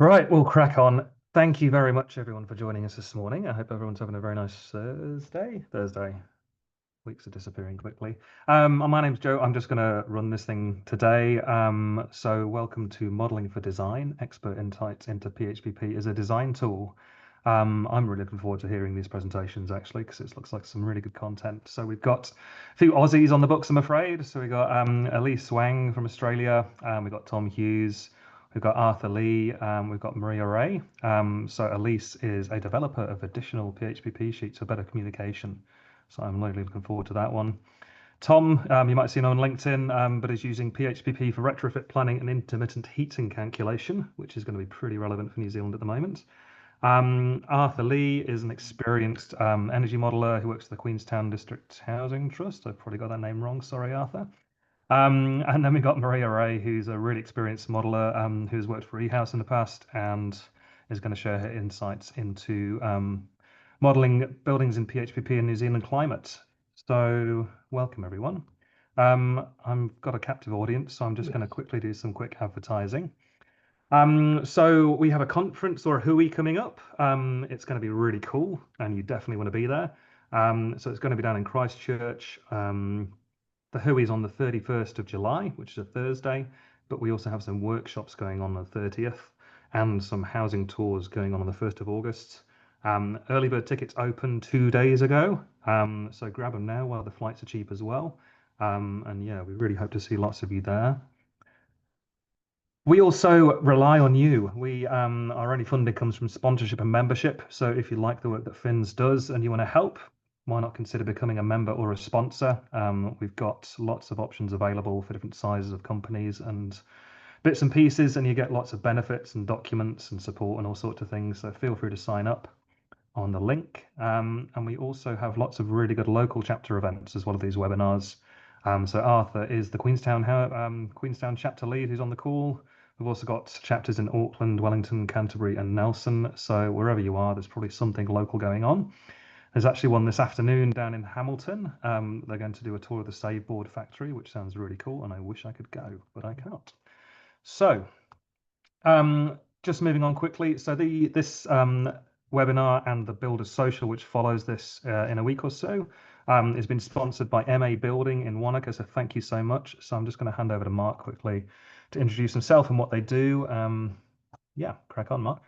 Right, we'll crack on. Thank you very much, everyone, for joining us this morning. I hope everyone's having a very nice Thursday. Weeks are disappearing quickly. My name's Joe. I'm just going to run this thing today. So welcome to Modeling for Design, Expert Insights into PHPP as a design tool. I'm really looking forward to hearing these presentations, actually, because it looks like some really good content. So we've got a few Aussies on the books, I'm afraid. So we've got Elise Wang from Australia. We've got Tom Hughes. We've got Arthur Lee, we've got Maria Ray. So Elise is a developer of additional PHPP sheets for better communication. So I'm really looking forward to that one. Tom, you might have seen on LinkedIn, but is using PHPP for retrofit planning and intermittent heating calculation, which is going to be pretty relevant for New Zealand at the moment. Arthur Lee is an experienced energy modeler who works for the Queenstown District Housing Trust. I've probably got that name wrong. Sorry, Arthur. And then we've got Maria Ray, who's a really experienced modeler who's worked for eHouse in the past and is going to share her insights into modeling buildings in PHPP and New Zealand climate. So welcome, everyone. I've got a captive audience, so I'm just going to quickly do some quick advertising. So we have a conference or a HUI coming up. It's going to be really cool, and you definitely want to be there. So it's going to be down in Christchurch. The HUI is on the 31st of July, which is a Thursday, but we also have some workshops going on the 30th and some housing tours going on the 1st of August. Early bird tickets opened 2 days ago, so grab them now while the flights are cheap as well. And yeah, we really hope to see lots of you there. We also rely on you. Our only funding comes from sponsorship and membership. So if you like the work that PHINZ does and you want to help, why not consider becoming a member or a sponsor? We've got lots of options available for different sizes of companies and bits and pieces, and you get lots of benefits and documents and support and all sorts of things. So feel free to sign up on the link. And we also have lots of really good local chapter events as well as these webinars. So Arthur is the Queenstown chapter lead who's on the call. We've also got chapters in Auckland, Wellington, Canterbury, and Nelson. So wherever you are, there's probably something local going on. There's actually one this afternoon down in Hamilton. They're going to do a tour of the Save Board factory, which sounds really cool, and I wish I could go, but I can't. So just moving on quickly. So this webinar and the Builder Social, which follows this in a week or so, has been sponsored by MA Building in Wanaka. So thank you so much. So I'm just going to hand over to Mark quickly to introduce himself and what they do. Yeah, crack on, Mark.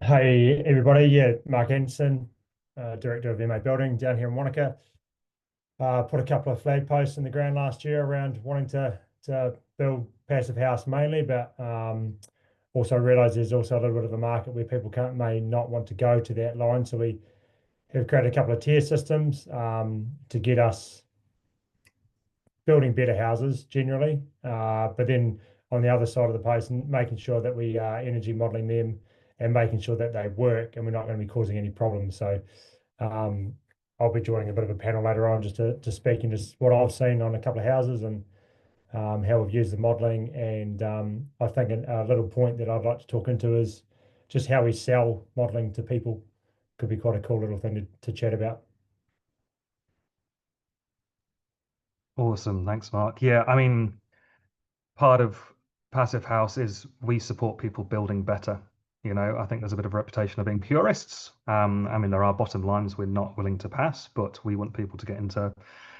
Hi, everybody. Yeah, Mark Anderson, Director of MA Building down here in Wanaka. Put a couple of flag posts in the ground last year around wanting to build passive house mainly, but also realised there's also a little bit of a market where people may not want to go to that line. So we have created a couple of tier systems to get us building better houses generally, but then on the other side of the post, making sure that we are energy modelling them and making sure that they work and we're not going to be causing any problems. So I'll be joining a bit of a panel later on just to speak into what I've seen on a couple of houses and how we've used the modelling. And I think a little point that I'd like to talk into is just how we sell modelling to people. Could be quite a cool little thing to chat about. Awesome. Thanks, Mark. Yeah, I mean, part of Passive House is we support people building better. I think there's a bit of a reputation of being purists. I mean, there are bottom lines we're not willing to pass, but we want people to get into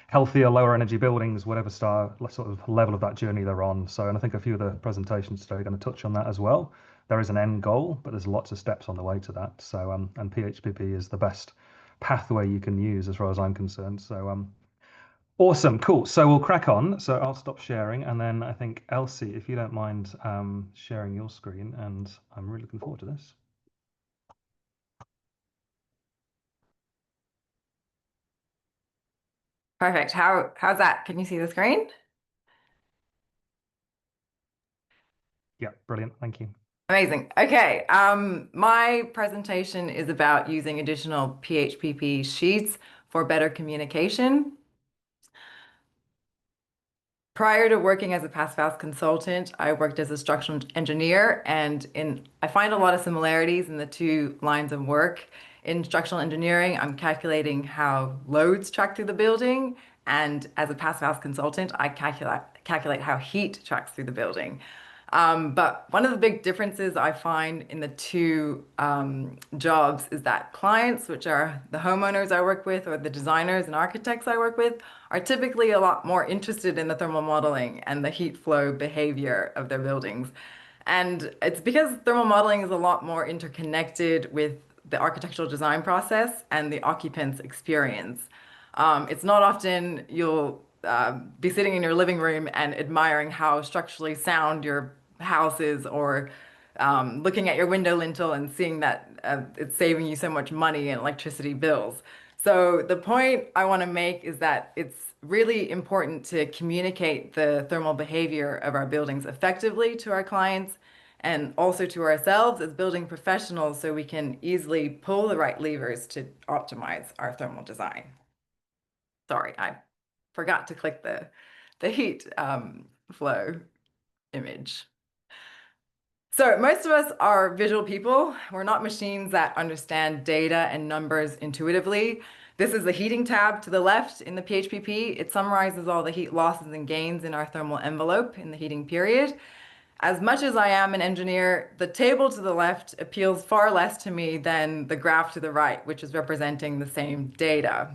healthier, lower energy buildings, whatever sort of level of that journey they're on. So, and I think a few of the presentations today are going to touch on that as well. There is an end goal, but there's lots of steps on the way to that. So, and PHPP is the best pathway you can use as far as I'm concerned. So, awesome, cool. So we'll crack on. So I'll stop sharing, and then I think Elsie, if you don't mind sharing your screen, and I'm really looking forward to this. Perfect. How's that? Can you see the screen? Yeah, brilliant. Thank you. Amazing. Okay. My presentation is about using additional PHPP sheets for better communication. Prior to working as a passive house consultant, I worked as a structural engineer, and I find a lot of similarities in the two lines of work. In structural engineering, I'm calculating how loads track through the building, and as a passive house consultant, I calculate how heat tracks through the building. But one of the big differences I find in the two jobs is that clients, which are the homeowners I work with or the designers and architects I work with, are typically a lot more interested in the thermal modeling and the heat flow behavior of their buildings. And it's because thermal modeling is a lot more interconnected with the architectural design process and the occupant's experience. It's not often you'll be sitting in your living room and admiring how structurally sound your house is, or looking at your window lintel and seeing that it's saving you so much money in electricity bills. So the point I want to make is that it's really important to communicate the thermal behavior of our buildings effectively to our clients and also to ourselves as building professionals, so we can easily pull the right levers to optimize our thermal design. Sorry, I forgot to click the heat flow image. So most of us are visual people. We're not machines that understand data and numbers intuitively. This is the heating tab to the left in the PHPP. It summarizes all the heat losses and gains in our thermal envelope in the heating period. As much as I am an engineer, the table to the left appeals far less to me than the graph to the right, which is representing the same data.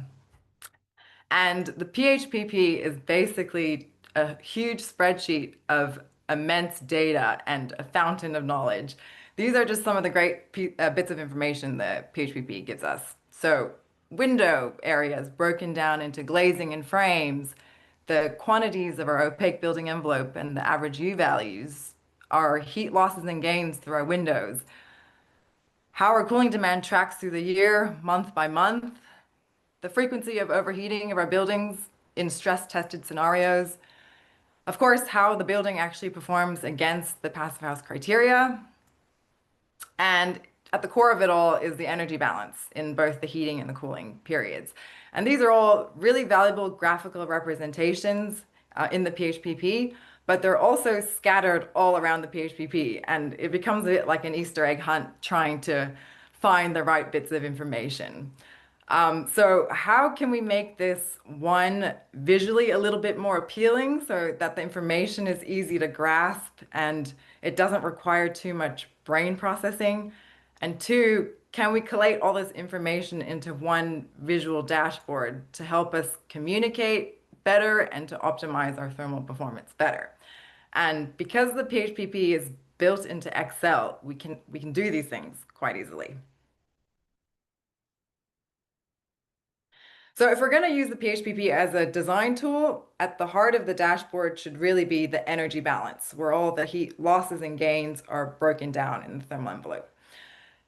And the PHPP is basically a huge spreadsheet of immense data and a fountain of knowledge. These are just some of the great bits of information that PHPP gives us. So window areas broken down into glazing and frames, the quantities of our opaque building envelope and the average U values, our heat losses and gains through our windows, how our cooling demand tracks through the year, month by month, the frequency of overheating of our buildings in stress-tested scenarios, of course, how the building actually performs against the passive house criteria, and at the core of it all is the energy balance in both the heating and the cooling periods. And these are all really valuable graphical representations in the PHPP, but they're also scattered all around the PHPP, and it becomes a bit like an Easter egg hunt trying to find the right bits of information. So how can we make this one visually a little bit more appealing so that the information is easy to grasp and it doesn't require too much brain processing? And two, can we collate all this information into one visual dashboard to help us communicate better and to optimize our thermal performance better? And because the PHPP is built into Excel, we can do these things quite easily. So if we're going to use the PHPP as a design tool, at the heart of the dashboard should really be the energy balance, where all the heat losses and gains are broken down in the thermal envelope.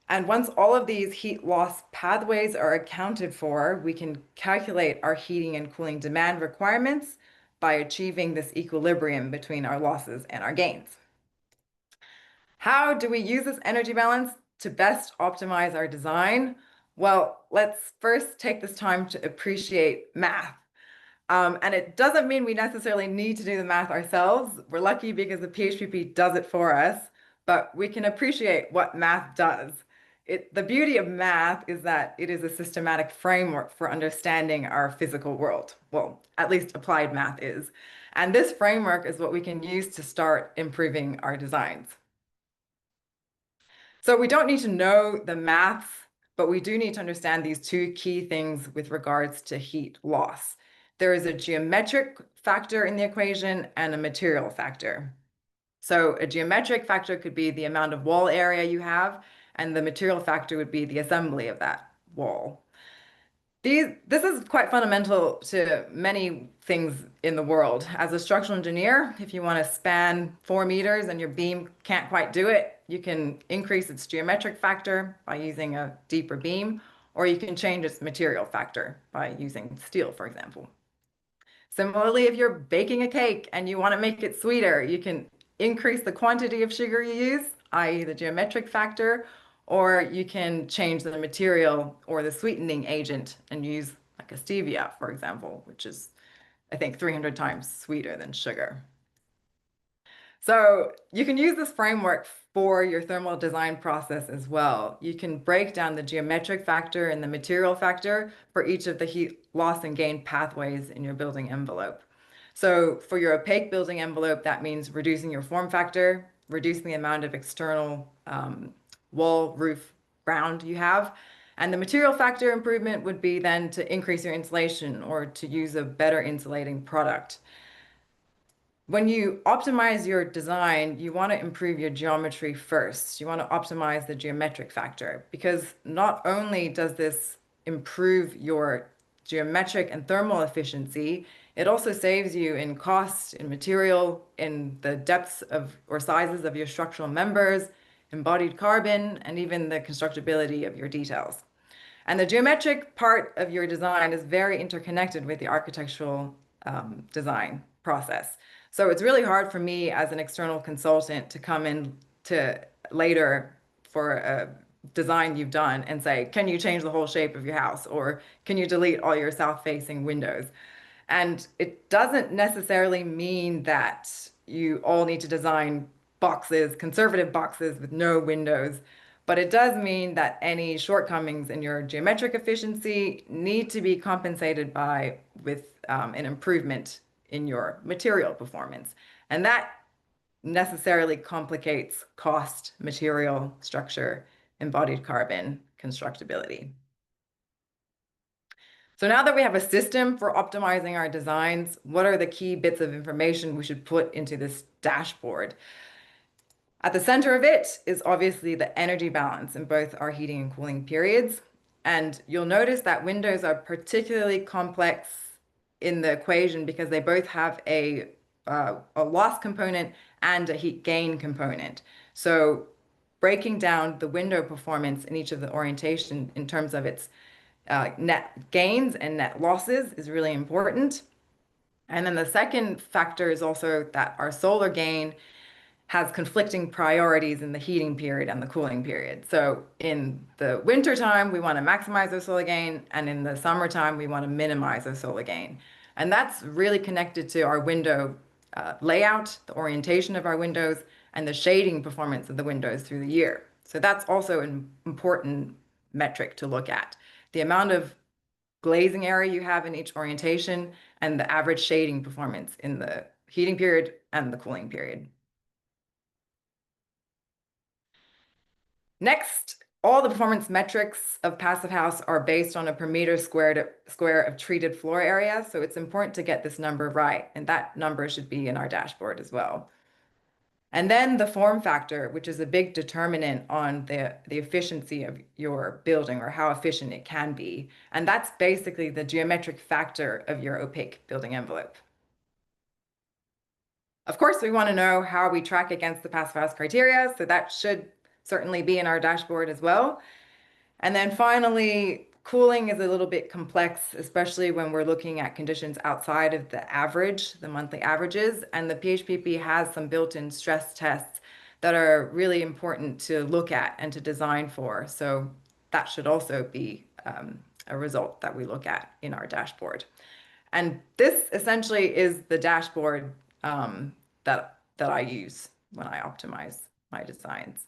And once all of these heat loss pathways are accounted for, we can calculate our heating and cooling demand requirements by achieving this equilibrium between our losses and our gains. How do we use this energy balance to best optimize our design? Well, let's first take this time to appreciate math. And it doesn't mean we necessarily need to do the math ourselves. We're lucky because the PHPP does it for us, but we can appreciate what math does. The beauty of math is that it is a systematic framework for understanding our physical world. Well, at least applied math is. And this framework is what we can use to start improving our designs. So we don't need to know the maths, but we do need to understand these two key things with regards to heat loss. There is a geometric factor in the equation and a material factor. So a geometric factor could be the amount of wall area you have, and the material factor would be the assembly of that wall. This is quite fundamental to many things in the world. As a structural engineer, if you want to span 4 meters and your beam can't quite do it, you can increase its geometric factor by using a deeper beam, or you can change its material factor by using steel, for example. Similarly, if you're baking a cake and you want to make it sweeter, you can increase the quantity of sugar you use, i.e. the geometric factor, or you can change the material or the sweetening agent and use like a stevia, for example, which is, I think, 300 times sweeter than sugar. So you can use this framework for your thermal design process as well. You can break down the geometric factor and the material factor for each of the heat loss and gain pathways in your building envelope. So for your opaque building envelope, that means reducing your form factor. reducing the amount of external wall, roof, ground you have. And the material factor improvement would be then to increase your insulation or to use a better insulating product. When you optimize your design, you want to improve your geometry first. You want to optimize the geometric factor, because not only does this improve your geometric and thermal efficiency, it also saves you in cost, in material, in the depths of or sizes of your structural members, embodied carbon, and even the constructability of your details. And the geometric part of your design is very interconnected with the architectural design process. So it's really hard for me as an external consultant to come in to later for a design you've done and say, can you change the whole shape of your house? Or can you delete all your south-facing windows? And it doesn't necessarily mean that you all need to design boxes, conservative boxes with no windows, but it does mean that any shortcomings in your geometric efficiency need to be compensated with an improvement in your material performance. And that necessarily complicates cost, material, structure, embodied carbon, constructability. So now that we have a system for optimizing our designs, what are the key bits of information we should put into this dashboard? At the center of it is obviously the energy balance in both our heating and cooling periods. And you'll notice that windows are particularly complex in the equation because they both have a loss component and a heat gain component. So breaking down the window performance in each of the orientation in terms of its net gains and net losses is really important. And then the second factor is also that our solar gain has conflicting priorities in the heating period and the cooling period. So in the wintertime, we want to maximize our solar gain, and in the summertime, we want to minimize our solar gain. And that's really connected to our window layout, the orientation of our windows, and the shading performance of the windows through the year. So that's also an important metric to look at. The amount of glazing area you have in each orientation and the average shading performance in the heating period and the cooling period. Next, all the performance metrics of Passive House are based on a per meter square of treated floor area. So it's important to get this number right. And that number should be in our dashboard as well. And then the form factor, which is a big determinant on the efficiency of your building or how efficient it can be. And that's basically the geometric factor of your opaque building envelope. Of course, we want to know how we track against the Passive House criteria. So that should certainly be in our dashboard as well. And then finally, cooling is a little bit complex, especially when we're looking at conditions outside of the average, the monthly averages. And the PHPP has some built-in stress tests that are really important to look at and to design for. So that should also be a result that we look at in our dashboard. And this essentially is the dashboard that I use when I optimize my designs.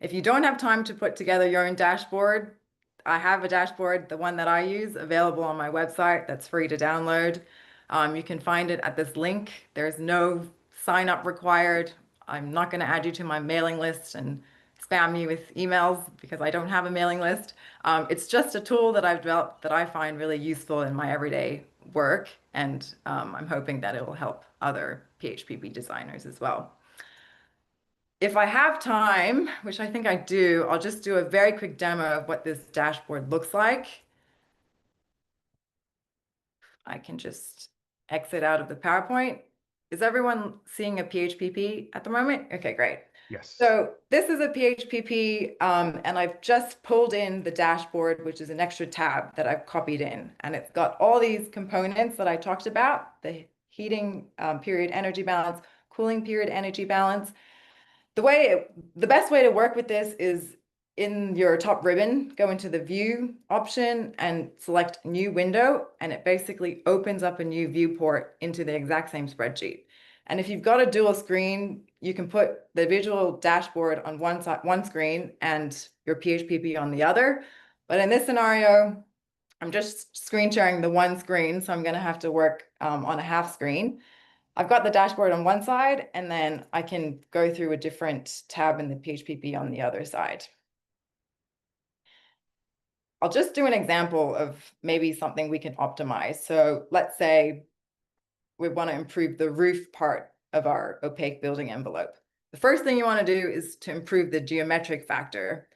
If you don't have time to put together your own dashboard, I have a dashboard, the one that I use, available on my website that's free to download. You can find it at this link. There's no sign up required. I'm not going to add you to my mailing list and spam you with emails because I don't have a mailing list. It's just a tool that I've developed that I find really useful in my everyday work, and I'm hoping that it will help other PHPP designers as well. If I have time, which I think I do, I'll just do a very quick demo of what this dashboard looks like. I can just exit out of the PowerPoint. Is everyone seeing a PHPP at the moment? Okay, great. Yes. So this is a PHPP, and I've just pulled in the dashboard, which is an extra tab that I've copied in. And it's got all these components that I talked about, the heating period energy balance, cooling period energy balance. The best way to work with this is in your top ribbon, go into the view option and select new window, and it basically opens up a new viewport into the exact same spreadsheet. And if you've got a dual screen, you can put the visual dashboard on one screen and your PHPP on the other. But in this scenario, I'm just screen sharing the one screen, so I'm going to have to work on a half screen. I've got the dashboard on one side, and then I can go through a different tab in the PHPP on the other side. I'll just do an example of maybe something we can optimize. So let's say we want to improve the roof part of our opaque building envelope. The first thing you want to do is to improve the geometric factor.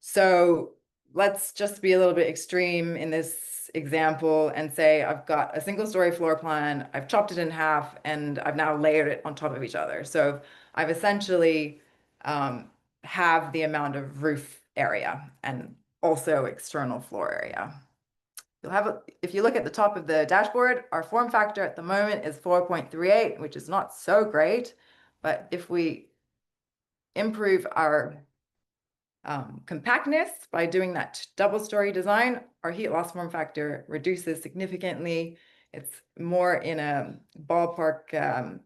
So let's just be a little bit extreme in this example and say I've got a single story floor plan, I've chopped it in half, and I've now layered it on top of each other. So I've essentially have the amount of roof area and also external floor area. You'll have, if you look at the top of the dashboard, our form factor at the moment is 4.38, which is not so great. But if we improve our compactness by doing that double story design, our heat loss form factor reduces significantly. It's more in a ballpark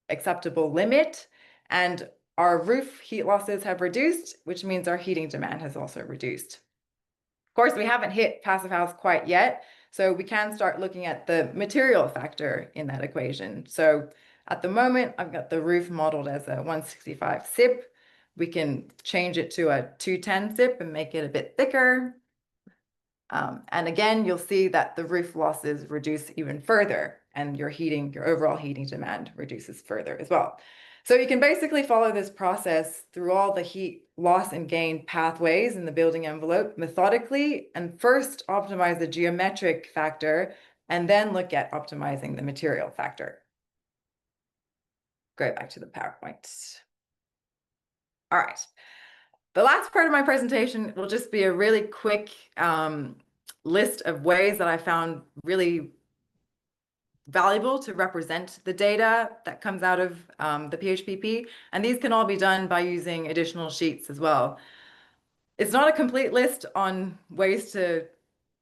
acceptable limit. And our roof heat losses have reduced, which means our heating demand has also reduced. Of course, we haven't hit passive house quite yet, so we can start looking at the material factor in that equation. So at the moment, I've got the roof modeled as a 165 SIP. We can change it to a 210 SIP and make it a bit thicker. And again, you'll see that the roof losses reduce even further, and your overall heating demand reduces further as well. So you can basically follow this process through all the heat loss and gain pathways in the building envelope methodically, and first optimize the geometric factor, and then look at optimizing the material factor. Go back to the PowerPoint. All right. The last part of my presentation will just be a really quick list of ways that I found really valuable to represent the data that comes out of the PHPP. And these can all be done by using additional sheets as well. It's not a complete list on ways to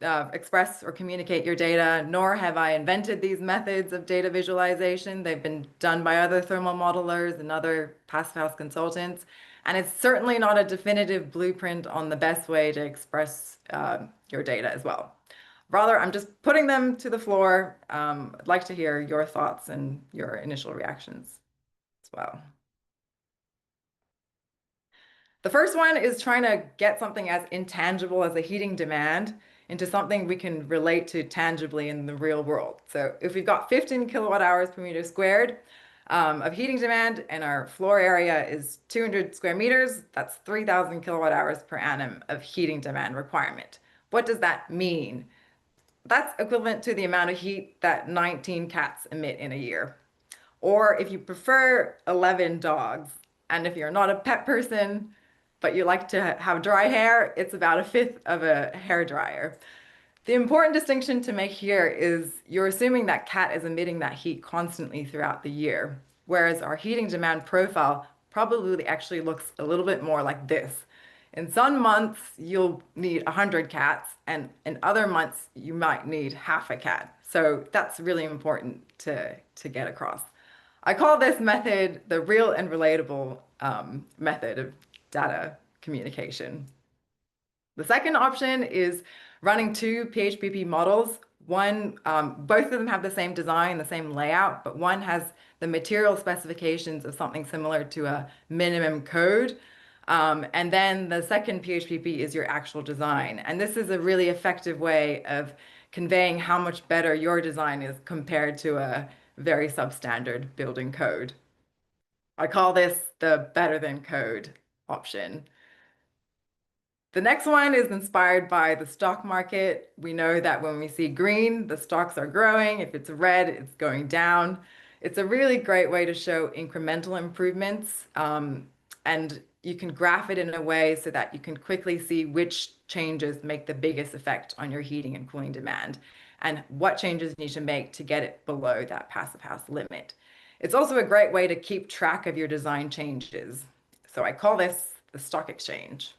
express or communicate your data, nor have I invented these methods of data visualization. They've been done by other thermal modelers and other passive house consultants. And it's certainly not a definitive blueprint on the best way to express your data as well. Rather, I'm just putting them to the floor. I'd like to hear your thoughts and your initial reactions as well. The first one is trying to get something as intangible as a heating demand into something we can relate to tangibly in the real world. So if we've got 15 kilowatt hours per meter squared of heating demand and our floor area is 200 square meters, that's 3,000 kilowatt hours per annum of heating demand requirement. What does that mean? That's equivalent to the amount of heat that 19 cats emit in a year. Or if you prefer, 11 dogs. And if you're not a pet person, but you like to have dry hair, it's about a fifth of a hair dryer. The important distinction to make here is you're assuming that cat is emitting that heat constantly throughout the year, whereas our heating demand profile probably actually looks a little bit more like this. In some months, you'll need 100 cats, and in other months, you might need half a cat. So that's really important to get across. I call this method the real and relatable method of data communication. The second option is running two PHPP models. One, both of them have the same design, the same layout, but one has the material specifications of something similar to a minimum code. And then the second PHPP is your actual design. And this is a really effective way of conveying how much better your design is compared to a very substandard building code. I call this the better than code option. The next one is inspired by the stock market. We know that when we see green, the stocks are growing. If it's red, it's going down. It's a really great way to show incremental improvements. And you can graph it in a way so that you can quickly see which changes make the biggest effect on your heating and cooling demand and what changes you need to make to get it below that passive house limit. It's also a great way to keep track of your design changes. So I call this the stock exchange.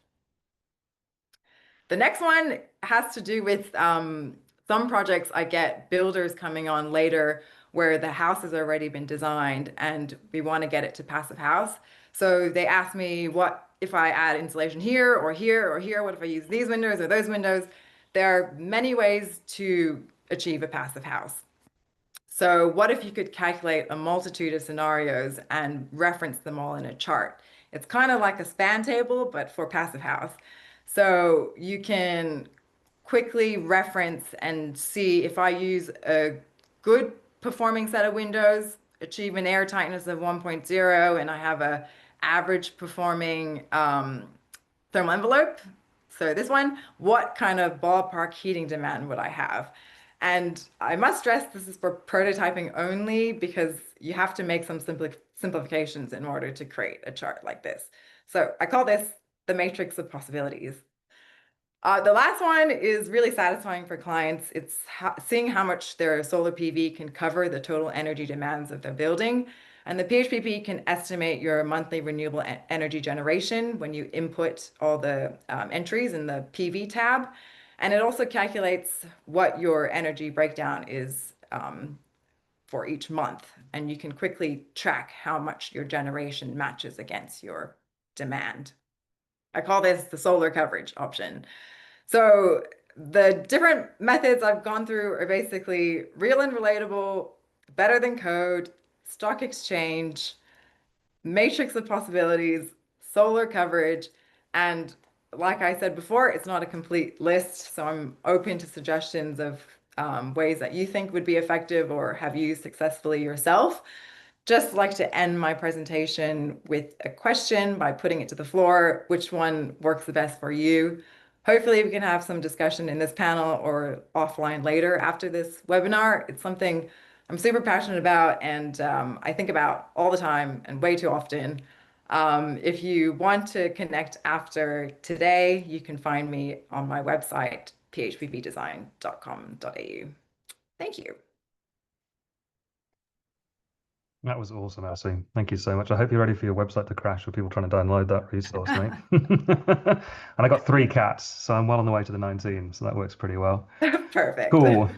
The next one has to do with some projects I get builders coming on later where the house has already been designed and we want to get it to passive house. So they ask me, what if I add insulation here or here or here? What if I use these windows or those windows? There are many ways to achieve a passive house. So what if you could calculate a multitude of scenarios and reference them all in a chart? It's kind of like a span table, but for passive house. So you can quickly reference and see if I use a good performing set of windows, achieve an air tightness of 1.0, and I have a average performing thermal envelope. So this one, what kind of ballpark heating demand would I have? And I must stress this is for prototyping only because you have to make some simplifications in order to create a chart like this. So I call this the matrix of possibilities. The last one is really satisfying for clients. It's seeing how much their solar PV can cover the total energy demands of their building. And the PHPP can estimate your monthly renewable energy generation when you input all the entries in the PV tab. And it also calculates what your energy breakdown is for each month. And you can quickly track how much your generation matches against your demand. I call this the solar coverage option. So the different methods I've gone through are basically real and relatable, better than code, stock exchange, matrix of possibilities, solar coverage, and like I said before, it's not a complete list, so I'm open to suggestions of ways that you think would be effective or have used successfully yourself. Just like to end my presentation with a question by putting it to the floor. Which one works the best for you? Hopefully we can have some discussion in this panel or offline later after this webinar. It's something I'm super passionate about and I think about all the time and way too often. If you want to connect after today, you can find me on my website, phppdesign.com.au. Thank you. That was awesome, Elsie. Thank you so much. I hope you're ready for your website to crash with people trying to download that resource, mate. And I got 3 cats, so I'm well on the way to the 19, so that works pretty well. Perfect. Cool.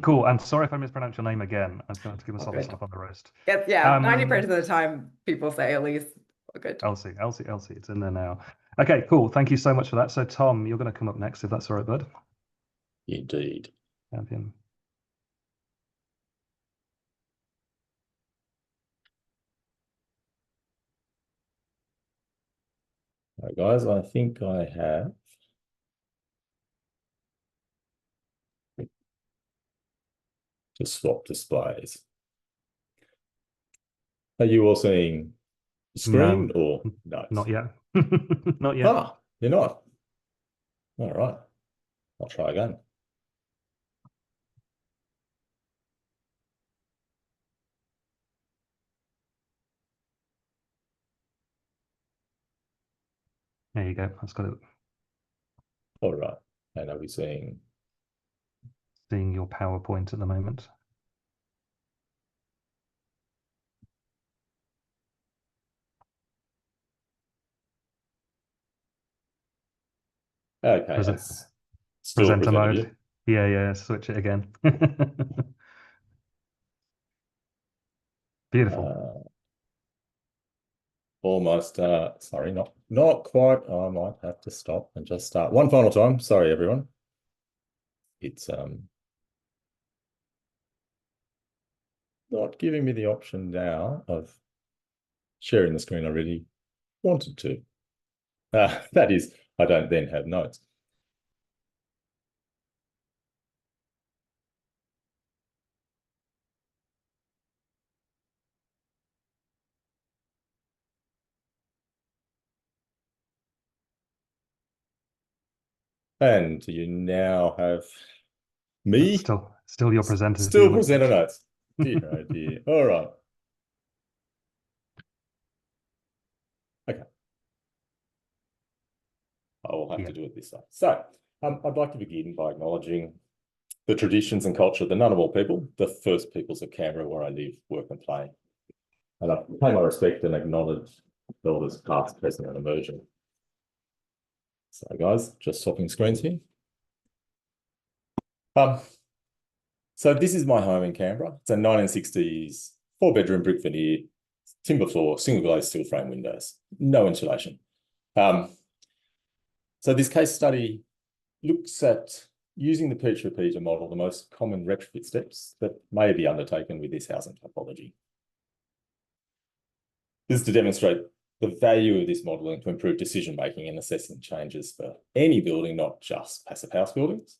Cool. And sorry if I mispronounced your name again. I'm going to give myself a slap on the wrist. Yeah, 90% of the time people say Elise. Good. Elsie, it's in there now. Okay, cool. Thank you so much for that. So Tom, you're going to come up next, if that's all right, bud. Indeed. Champion. All right, guys, I think I have to swap displays. Are you all seeing the screen or no? Not yet. Not yet. Ah, you're not. All right. I'll try again. There you go. That's got it. All right. And are we seeing Your PowerPoint at the moment? okay? Presenter Presenter mode. Yeah. Switch it again. Beautiful. Almost. Sorry, not quite. I might have to stop and just start one final time. Sorry, everyone. It's not giving me the option now of sharing the screen I really wanted to. That is, I don't then have notes. And you now have me. Still your presenter. Still presenter notes. Dear, oh dear. All right. Okay. I will have to do it this way. So I'd like to begin by acknowledging the traditions and culture of the Ngunnawal people, the first peoples of Canberra where I live, work and play. And I pay my respect and acknowledge elders past, present and emerging. So guys, just swapping screens here. So this is my home in Canberra. It's a 1960s 4-bedroom brick veneer, timber floor, single glazed steel frame windows, no insulation. So this case study looks at using the PHPP to model the most common retrofit steps that may be undertaken with this housing typology. This is to demonstrate the value of this modelling to improve decision-making and assessing changes for any building, not just passive house buildings.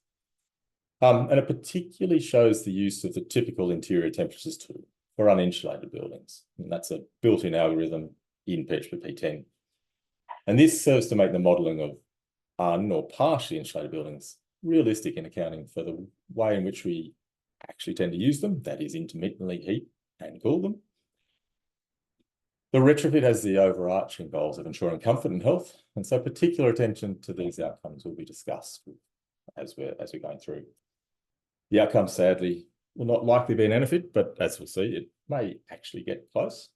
And it particularly shows the use of the typical interior temperatures tool for uninsulated buildings. And that's a built-in algorithm in PHPP 10. And this serves to make the modelling of un- or partially insulated buildings realistic in accounting for the way in which we actually tend to use them, that is intermittently heat and cool them. The retrofit has the overarching goals of ensuring comfort and health, and so particular attention to these outcomes will be discussed as we're going through. The outcome, sadly, will not likely be an benefit, but as we'll see, it may actually get close.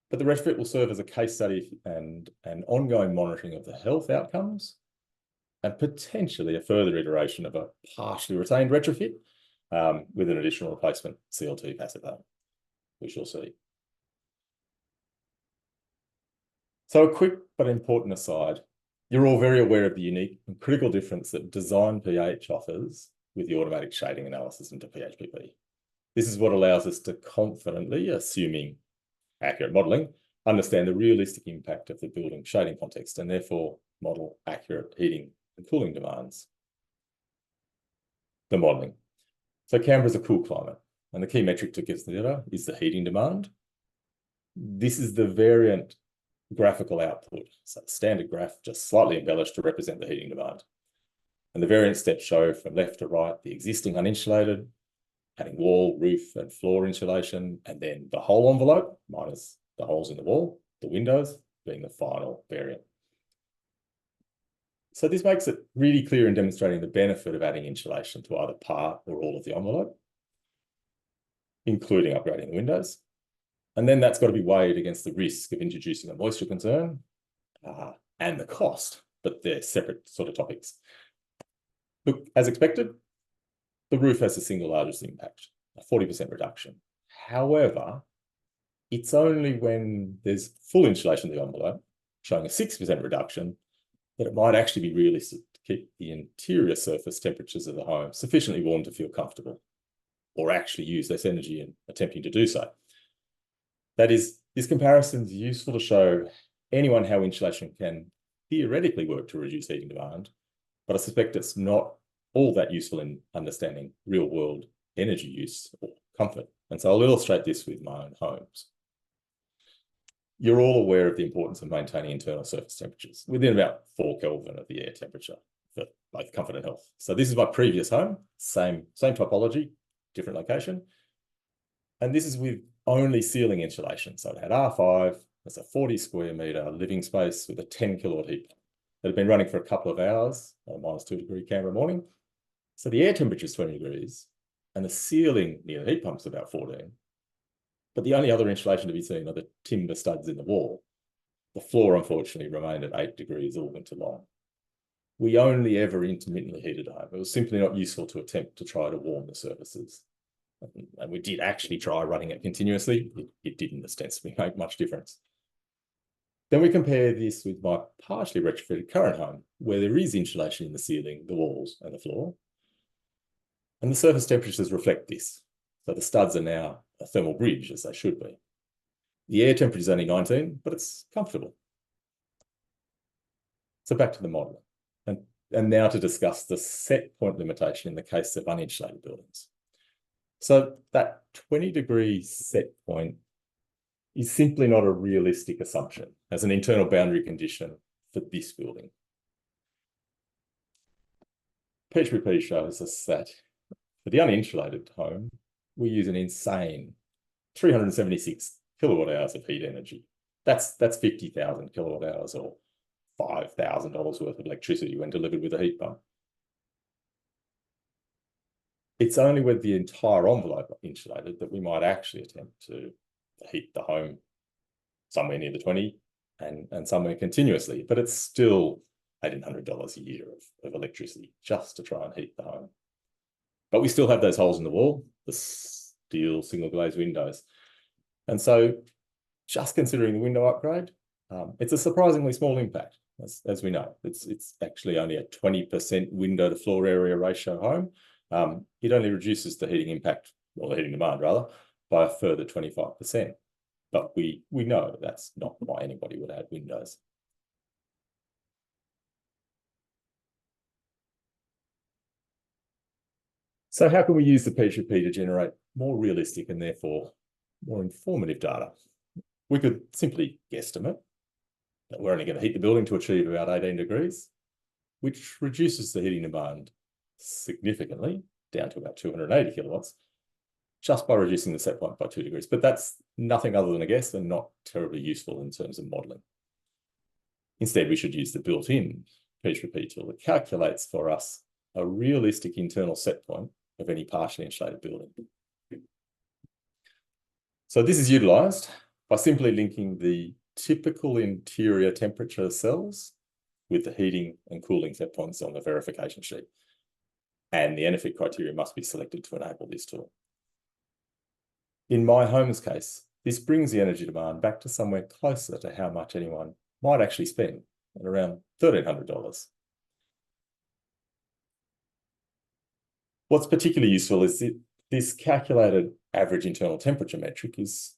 But the retrofit will serve as a case study and an ongoing monitoring of the health outcomes, and potentially a further iteration of a partially retained retrofit with an additional replacement CLT passive home. We shall see. So a quick but important aside, you're all very aware of the unique and critical difference that design pH offers with the automatic shading analysis into PHPP. This is what allows us to confidently, assuming accurate modelling, understand the realistic impact of the building shading context and therefore model accurate heating and cooling demands. The modelling. So Canberra is a cool climate, and the key metric to consider is the heating demand. This is the variant graphical output. So standard graph just slightly embellished to represent the heating demand. And the variant steps show from left to right the existing uninsulated, adding wall, roof, and floor insulation, and then the whole envelope, minus the holes in the wall, the windows, being the final variant. So this makes it really clear in demonstrating the benefit of adding insulation to either part or all of the envelope, including upgrading the windows. And then that's got to be weighed against the risk of introducing a moisture concern and the cost, but they're separate sort of topics. Look, as expected, the roof has the single largest impact, a 40% reduction. However, it's only when there's full insulation of the envelope, showing a 6% reduction, that it might actually be realistic to keep the interior surface temperatures of the home sufficiently warm to feel comfortable, or actually use less energy in attempting to do so. That is, this comparison is useful to show anyone how insulation can theoretically work to reduce heating demand, but I suspect it's not all that useful in understanding real-world energy use or comfort. And so I'll illustrate this with my own homes. You're all aware of the importance of maintaining internal surface temperatures within about 4 Kelvin of the air temperature for both comfort and health. So this is my previous home, same typology, different location. And this is with only ceiling insulation. So it had R5, that's a 40 square metre living space with a 10 kilowatt heat pump that had been running for a couple of hours on a -2 degree Canberra morning. So the air temperature is 20 degrees and the ceiling near the heat pump is about 14. But the only other insulation to be seen are the timber studs in the wall. The floor, unfortunately, remained at 8 degrees all winter long. We only ever intermittently heated home. It was simply not useful to attempt to try to warm the surfaces. And we did actually try running it continuously. It didn't ostensibly make much difference. Then we compare this with my partially retrofitted current home, where there is insulation in the ceiling, the walls, and the floor. And the surface temperatures reflect this. So the studs are now a thermal bridge, as they should be. The air temperature is only 19, but it's comfortable. So back to the modelling. And now to discuss the set point limitation in the case of uninsulated buildings. So that 20-degree set point is simply not a realistic assumption as an internal boundary condition for this building. PHPP shows us that for the uninsulated home, we use an insane 376 kilowatt hours of heat energy. That's 50,000 kilowatt hours or $5,000 worth of electricity when delivered with a heat pump. It's only with the entire envelope insulated that we might actually attempt to heat the home somewhere near the 20 and somewhere continuously, but it's still $1,800 a year of electricity just to try and heat the home. But we still have those holes in the wall, the steel single glazed windows. And so just considering the window upgrade, it's a surprisingly small impact. as we know. It's actually only a 20% window to floor area ratio home. It only reduces the heating impact, or the heating demand rather, by a further 25%. But we know that's not why anybody would add windows. So how can we use the PHPP to generate more realistic and therefore more informative data? We could simply guesstimate that we're only going to heat the building to achieve about 18 degrees, which reduces the heating demand significantly down to about 280 kilowatts, just by reducing the set point by 2 degrees. But that's nothing other than a guess and not terribly useful in terms of modelling. Instead, we should use the built-in PHPP tool that calculates for us a realistic internal set point of any partially insulated building. So this is utilised by simply linking the typical interior temperature cells with the heating and cooling set points on the verification sheet. And the Retrofit criteria must be selected to enable this tool. In my home's case, this brings the energy demand back to somewhere closer to how much anyone might actually spend, at around $1,300. What's particularly useful is that this calculated average internal temperature metric is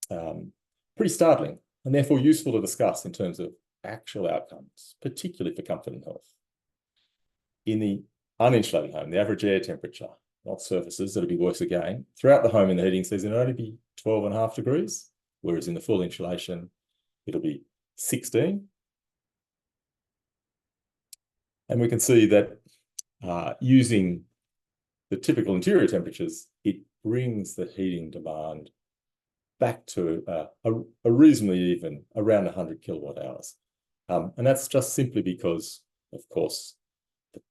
pretty startling and therefore useful to discuss in terms of actual outcomes, particularly for comfort and health. In the uninsulated home, the average air temperature, not surfaces, that'll be worse again, throughout the home in the heating season, it'll only be 12.5 degrees, whereas in the full insulation, it'll be 16. And we can see that using the typical interior temperatures, it brings the heating demand back to a reasonably even, around 100 kilowatt hours. And that's just simply because, of course, the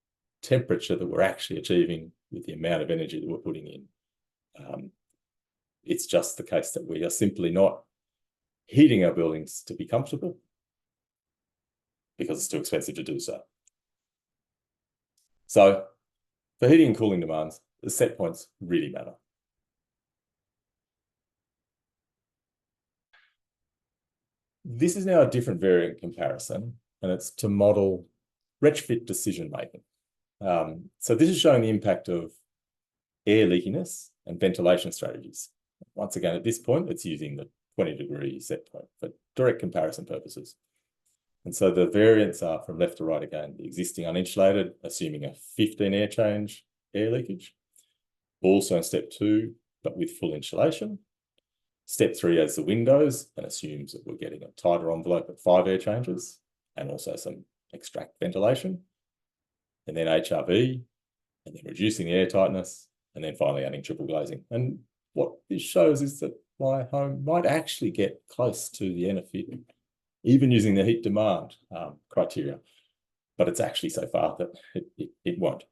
temperature that we're actually achieving with the amount of energy that we're putting in, it's just the case that we are simply not heating our buildings to be comfortable because it's too expensive to do so. So for heating and cooling demands, the set points really matter. This is now a different variant comparison, and it's to model retrofit decision making. So this is showing the impact of air leakiness and ventilation strategies. Once again, at this point, it's using the 20-degree set point for direct comparison purposes. And so the variants are from left to right again, the existing uninsulated, assuming a 15 air change air leakage. Also in step 2, but with full insulation. Step 3 has the windows and assumes that we're getting a tighter envelope at 5 air changes and also some extract ventilation. And then HRV, and then reducing the air tightness, and then finally adding triple glazing. And what this shows is that my home might actually get close to the Retrofit, even using the heat demand criteria, but it's actually so far that it won't.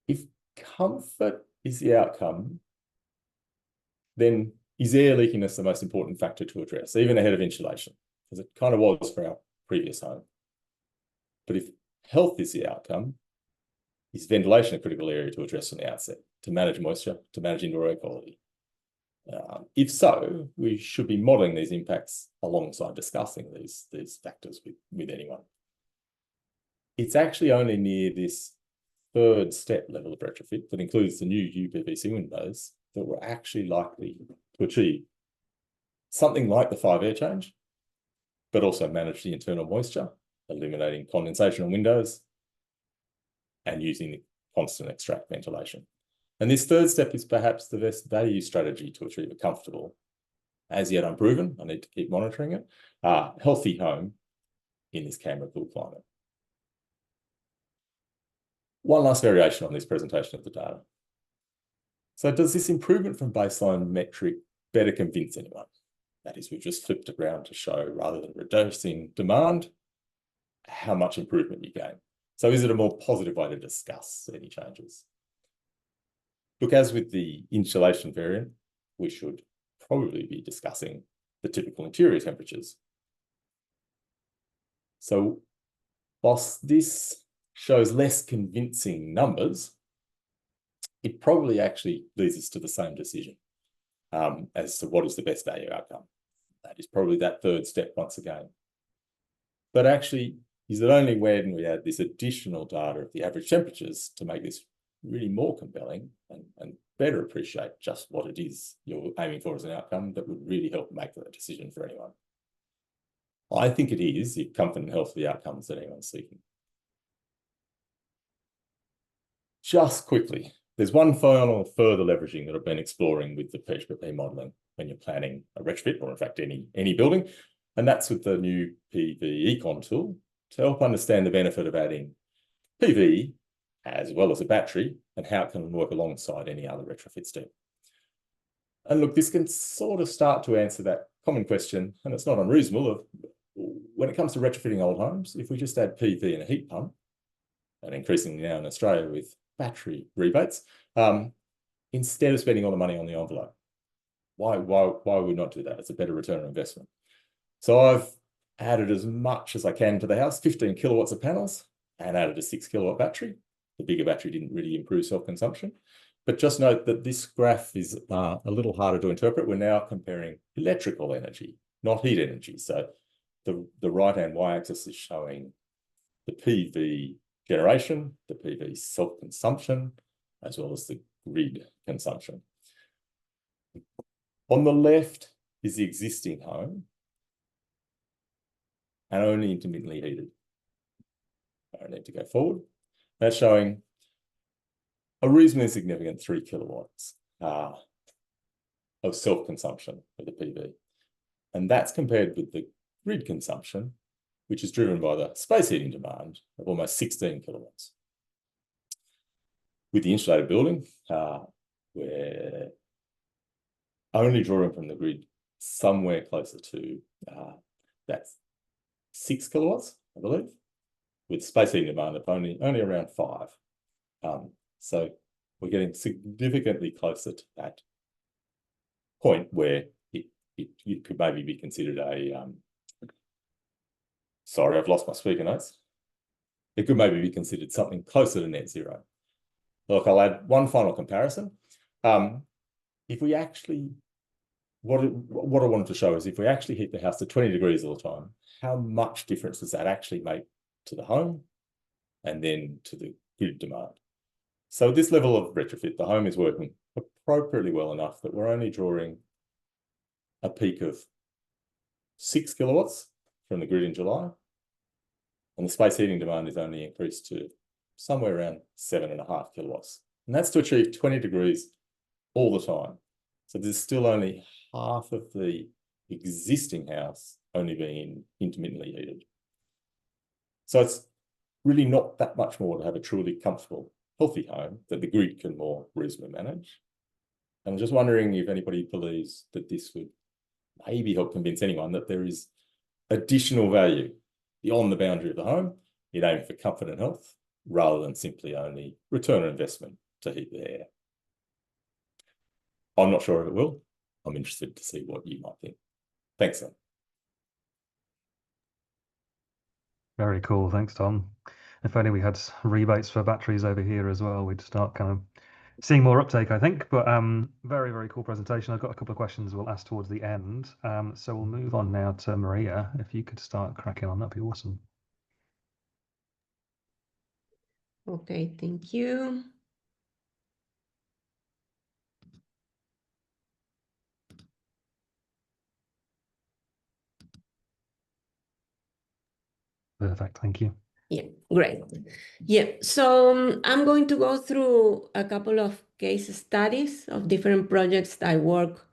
If comfort is the outcome, then is air leakiness the most important factor to address, even ahead of insulation, because it kind of was for our previous home. But if health is the outcome, is ventilation a critical area to address from the outset, to manage moisture, to manage indoor air quality? If so, we should be modelling these impacts alongside discussing these factors with anyone. It's actually only near this third step level of retrofit that includes the new UPVC windows that we're actually likely to achieve something like the 5 air change, but also manage the internal moisture, eliminating condensation on windows and using the constant extract ventilation. And this third step is perhaps the best value strategy to achieve a comfortable, as yet unproven, I need to keep monitoring it, healthy home in this Canberra-cool climate. One last variation on this presentation of the data. So does this improvement from baseline metric better convince anyone? That is, we've just flipped it around to show, rather than reducing demand, how much improvement you gain. So is it a more positive way to discuss any changes? Look, as with the insulation variant, we should probably be discussing the typical interior temperatures. So whilst this shows less convincing numbers, it probably actually leads us to the same decision as to what is the best value outcome. That is probably that third step once again. But actually, is it only when we add this additional data of the average temperatures to make this really more compelling and better appreciate just what it is you're aiming for as an outcome that would really help make that decision for anyone? I think it is if comfort and health are the outcomes that anyone's seeking. Just quickly, there's one final further leveraging that I've been exploring with the PHPP modelling when you're planning a retrofit, or in fact any building, and that's with the new PV Econ tool to help understand the benefit of adding PV as well as a battery and how it can work alongside any other retrofit step. And look, this can sort of start to answer that common question, and it's not unreasonable, of when it comes to retrofitting old homes, if we just add PV and a heat pump, and increasingly now in Australia with battery rebates, instead of spending all the money on the envelope, why would we not do that? It's a better return on investment. So I've added as much as I can to the house, 15 kilowatts of panels, and added a 6 kilowatt battery. The bigger battery didn't really improve self-consumption. But just note that this graph is a little harder to interpret. We're now comparing electrical energy, not heat energy. So the right-hand y-axis is showing the PV generation, the PV self-consumption, as well as the grid consumption. On the left is the existing home and only intermittently heated. I need to go forward. That's showing a reasonably significant 3 kilowatts of self-consumption of the PV. And that's compared with the grid consumption, which is driven by the space heating demand of almost 16 kilowatts. With the insulated building, we're only drawing from the grid somewhere closer to that's 6 kilowatts, I believe, with space heating demand of only around 5. So we're getting significantly closer to that point where it could maybe be considered a sorry, I've lost my speaker notes. It could maybe be considered something closer to net zero. Look, I'll add one final comparison. If we actually, what I wanted to show is if we actually heat the house to 20 degrees all the time, how much difference does that actually make to the home and then to the grid demand? So at this level of retrofit, the home is working appropriately well enough that we're only drawing a peak of 6 kilowatts from the grid in July, and the space heating demand is only increased to somewhere around 7.5 kilowatts. And that's to achieve 20 degrees all the time. So there's still only half of the existing house only being intermittently heated. So it's really not that much more to have a truly comfortable, healthy home that the grid can more reasonably manage. And I'm just wondering if anybody believes that this would maybe help convince anyone that there is additional value beyond the boundary of the home in aiming for comfort and health, rather than simply only return on investment to heat the air. I'm not sure if it will. I'm interested to see what you might think. Thanks, Sam. Very cool. Thanks, Tom. If only we had rebates for batteries over here as well, we'd start kind of seeing more uptake, I think. But very, very cool presentation. I've got a couple of questions we'll ask towards the end. So we'll move on now to Maria. If you could start cracking on, that'd be awesome. Okay, thank you. Perfect, thank you. Yeah, great. Yeah, so I'm going to go through a couple of case studies of different projects that I work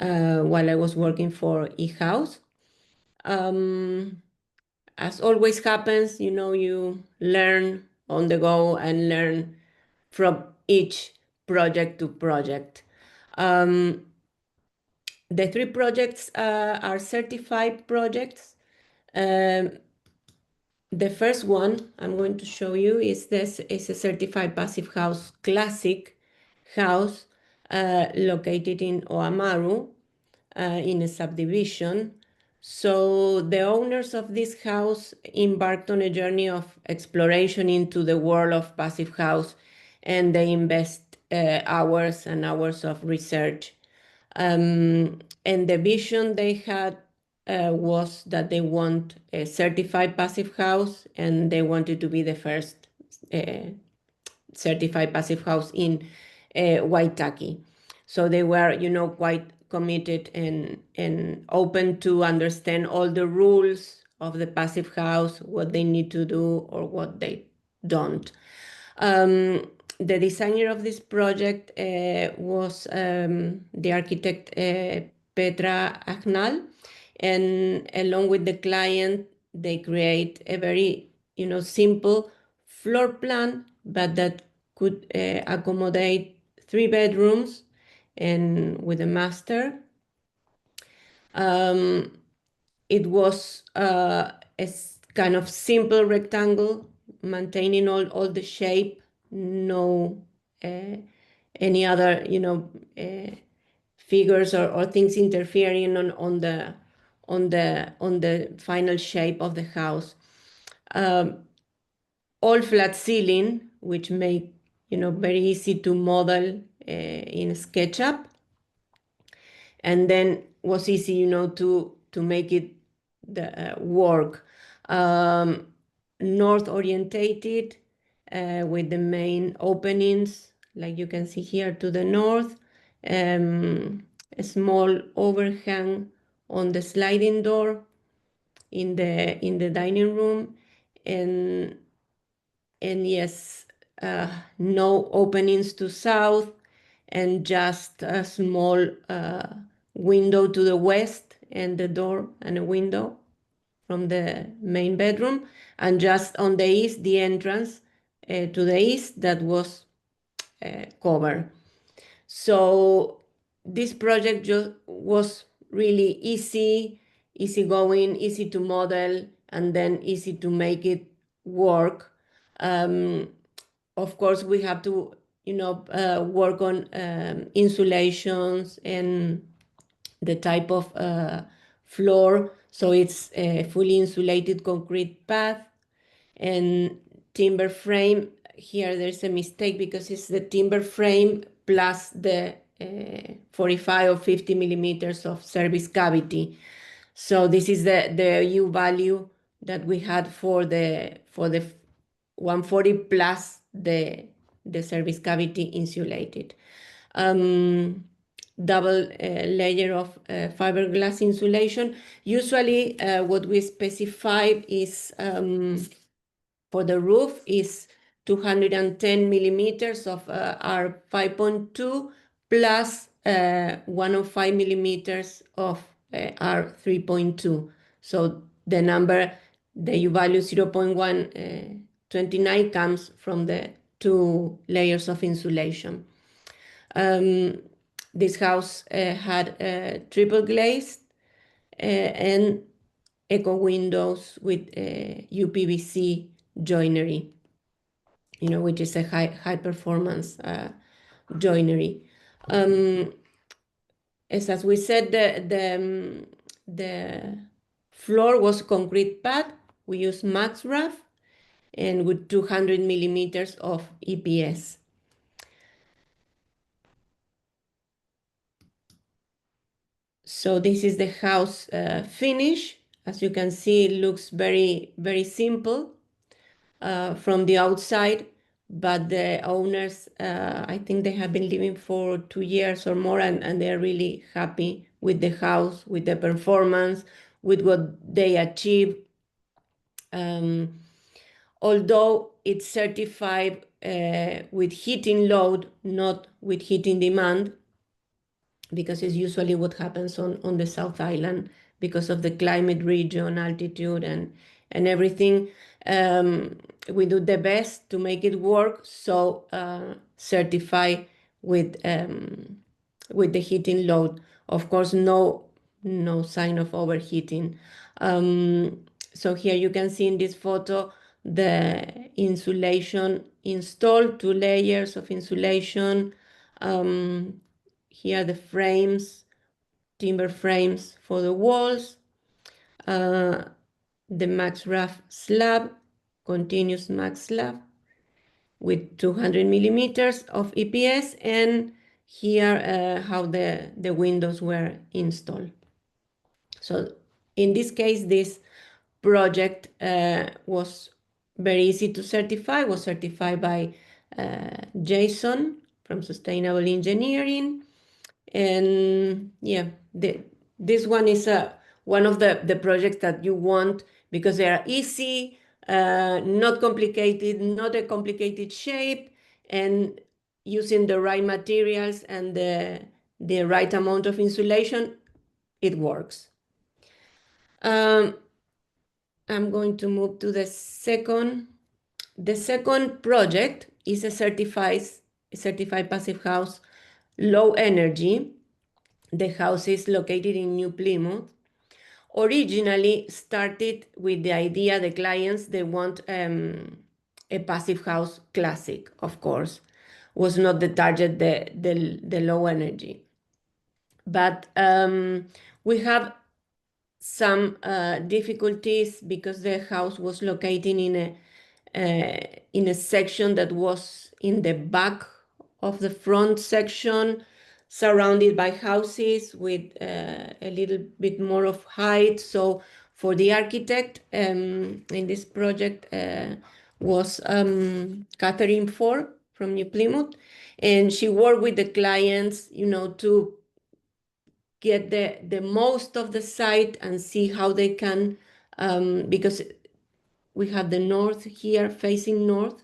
while I was working for eHouse. As always happens, you know, you learn on the go and learn from each project to project. The 3 projects are certified projects. The first one I'm going to show you is a certified passive house, classic house, located in Oamaru, in a subdivision. So the owners of this house embarked on a journey of exploration into the world of passive house, and they invest hours and hours of research. And the vision they had was that they want a certified passive house, and they wanted to be the first certified passive house in Waitaki. So they were, quite committed and open to understand all the rules of the passive house, what they need to do or what they don't. The designer of this project was the architect Petra Agnal, and along with the client, they create a very, simple floor plan, but that could accommodate 3 bedrooms and with a master. It was a kind of simple rectangle, maintaining all the shape, no any other figures or things interfering on the final shape of the house. All flat ceiling, which make very easy to model in SketchUp, and then was easy to make it work. North orientated with the main openings, like you can see here to the north, a small overhang on the sliding door in the dining room, and yes, no openings to south, and just a small window to the west, and the door and a window from the main bedroom, and just on the east, the entrance to the east that was covered. So this project just was really easy going, easy to model, and then easy to make it work. Of course, we have to work on insulations and the type of floor. So it's a fully insulated concrete path and timber frame. Here there's a mistake because it's the timber frame plus the 45 or 50 millimeters of service cavity. So this is the U value that we had for the 140 plus the service cavity insulated. Double layer of fiberglass insulation. Usually what we specify is for the roof is 210 millimeters of R5.2 plus 105 millimeters of R3.2. So the number, the U value 0.129 comes from the 2 layers of insulation. This house had triple glazed and eco windows with UPVC joinery, which is a high performance joinery. As we said, the floor was concrete pad. We used Max Rough and with 200 millimeters of EPS. So this is the house finish. As you can see, it looks very, very simple from the outside, but the owners, I think they have been living for 2 years or more, and they're really happy with the house, with the performance, with what they achieve. Although it's certified with heating load, not with heating demand, because it's usually what happens on the South Island because of the climate region, altitude, and everything. We do the best to make it work, so certify with the heating load. Of course, no sign of overheating. So here you can see in this photo the insulation installed, 2 layers of insulation. Here the frames, timber frames for the walls, the Max Rough slab, continuous Max slab with 200 millimeters of EPS, and here how the windows were installed. So In this case, this project was very easy to certify, was certified by Jason from Sustainable Engineering. And yeah, this one is one of the projects that you want because they are easy, not complicated, not a complicated shape, and using the right materials and the right amount of insulation, it works. I'm going to move to the second. The second project is a certified passive house, low energy. The house is located in New Plymouth. Originally started with the idea the clients, they want a passive house classic, of course, was not the target, the low energy. But we have some difficulties because the house was located in a section that was in the back of the front section, surrounded by houses with a little bit more of height. So for the architect in this project was Catherine Ford from New Plymouth, and she worked with the clients, to get the most of the site and see how they can, because we have the north here facing north,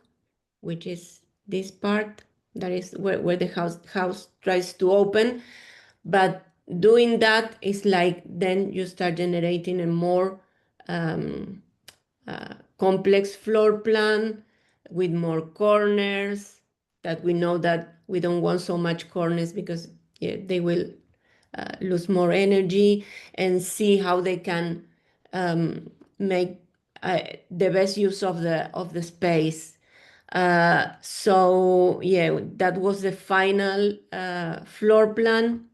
which is this part, that is where the house tries to open. But doing that is like then you start generating a more complex floor plan with more corners, that we know that we don't want so much corners because they will lose more energy, and see how they can make the best use of the space. So yeah, that was the final floor plan.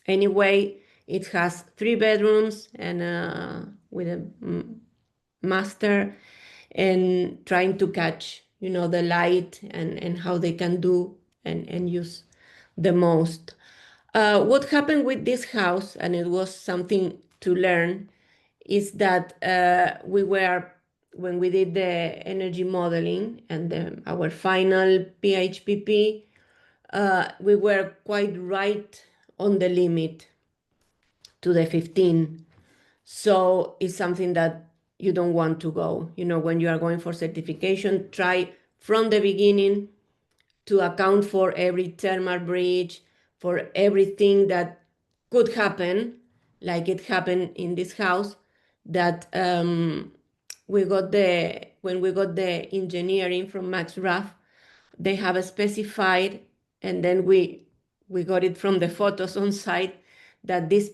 Anyway, it has 3 bedrooms and with a master, and trying to catch, the light and how they can do and use the most. What happened with this house, and it was something to learn, is that when we did the energy modeling and our final PHPP, we were quite right on the limit to the 15. So it's something that you don't want to go. When you are going for certification, try from the beginning to account for every thermal breach, for everything that could happen, like it happened in this house, that when we got the engineering from Max Raff, they have specified, and then we got it from the photos on site, that this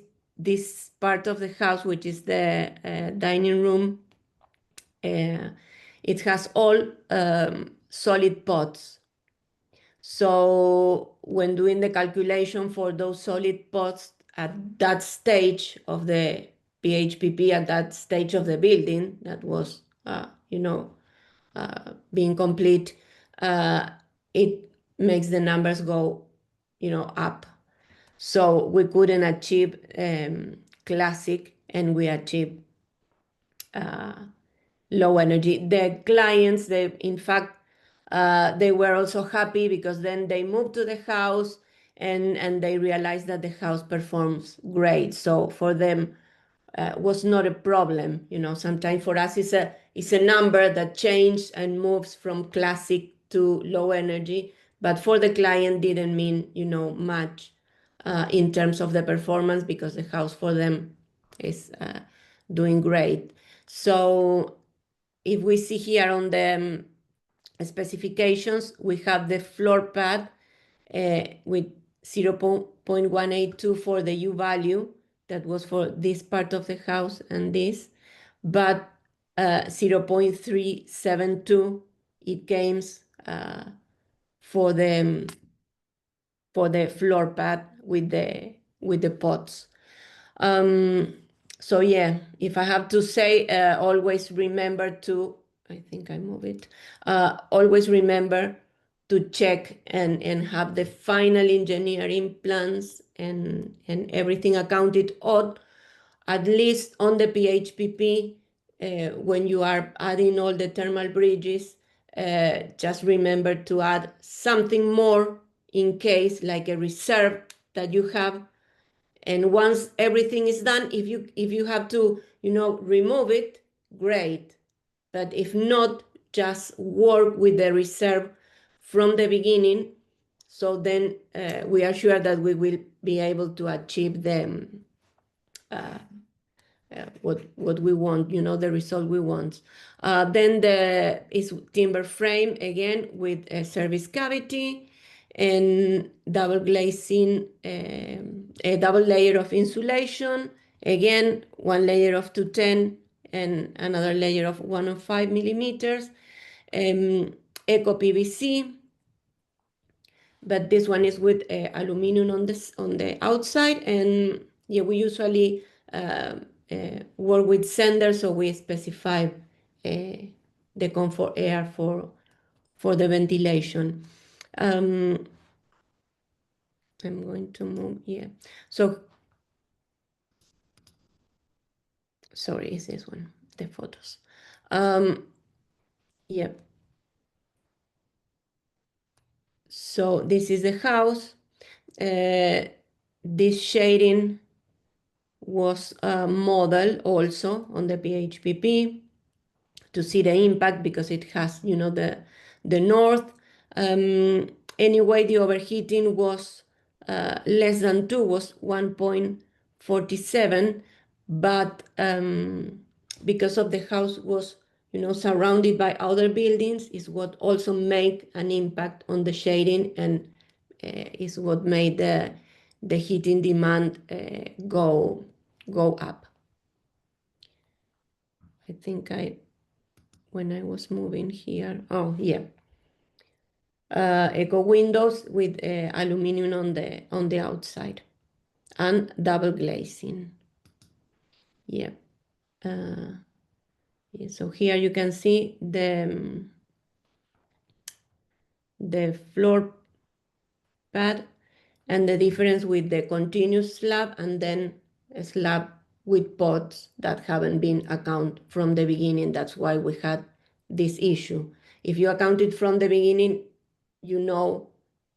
part of the house, which is the dining room, it has all solid pots. So when doing the calculation for those solid pots at that stage of the PHPP, at that stage of the building that was, being complete, it makes the numbers go, up. So we couldn't achieve classic, and we achieved low energy. The clients, in fact, they were also happy because then they moved to the house and they realized that the house performs great. So for them, was not a problem. Sometimes for us it's a number that changes and moves from classic to low energy, but for the client didn't mean much in terms of the performance, because the house for them is doing great. So if we see here on the specifications, we have the floor pad with 0.182 for the U value. That was for this part of the house and this, but 0.372 it came for the floor pad with the pots. So yeah, if I have to say, always remember to, I think I move it, always remember to check and have the final engineering plans and everything accounted at least on the PHPP, when you are adding all the thermal bridges, just remember to add something more in case, like a reserve that you have. And once everything is done, if you have to, remove it, great. But if not, just work with the reserve from the beginning. So then we are sure that we will be able to achieve the what we want, the result we want. Then is timber frame again with a service cavity and double glazing, a double layer of insulation. Again, one layer of 210 and another layer of 105 millimeters. Eco PVC, but this one is with aluminum on the outside, and yeah, we usually work with sender, so we specify the comfort air for the ventilation. I'm going to move, yeah. So, sorry, is this one, the photos. Yeah. So this is the house. This shading was modeled also on the PHPP to see the impact because it has, the north. Anyway, the overheating was less than 2, was 1.47, but because of the house was, surrounded by other buildings, is what also made an impact on the shading, and is what made the heating demand go up. I think when I was moving here, oh yeah, eco windows with aluminum on the outside and double glazing. Yeah. Yeah. So here you can see the floor pad and the difference with the continuous slab and then a slab with pods that haven't been accounted from the beginning. That's why we had this issue. If you account it from the beginning,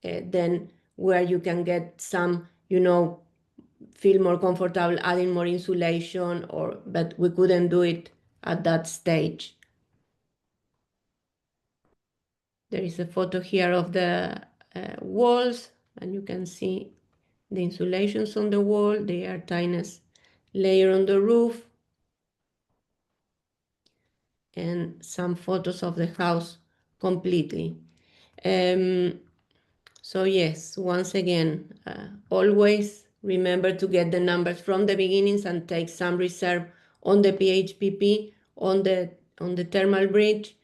then where you can get some, feel more comfortable adding more insulation, but we couldn't do it at that stage. There is a photo here of the walls, and you can see the insulations on the wall, the air tightness layer on the roof, and some photos of the house completely. So yes, once again, always remember to get the numbers from the beginnings and take some reserve on the PHPP, on the thermal bridge.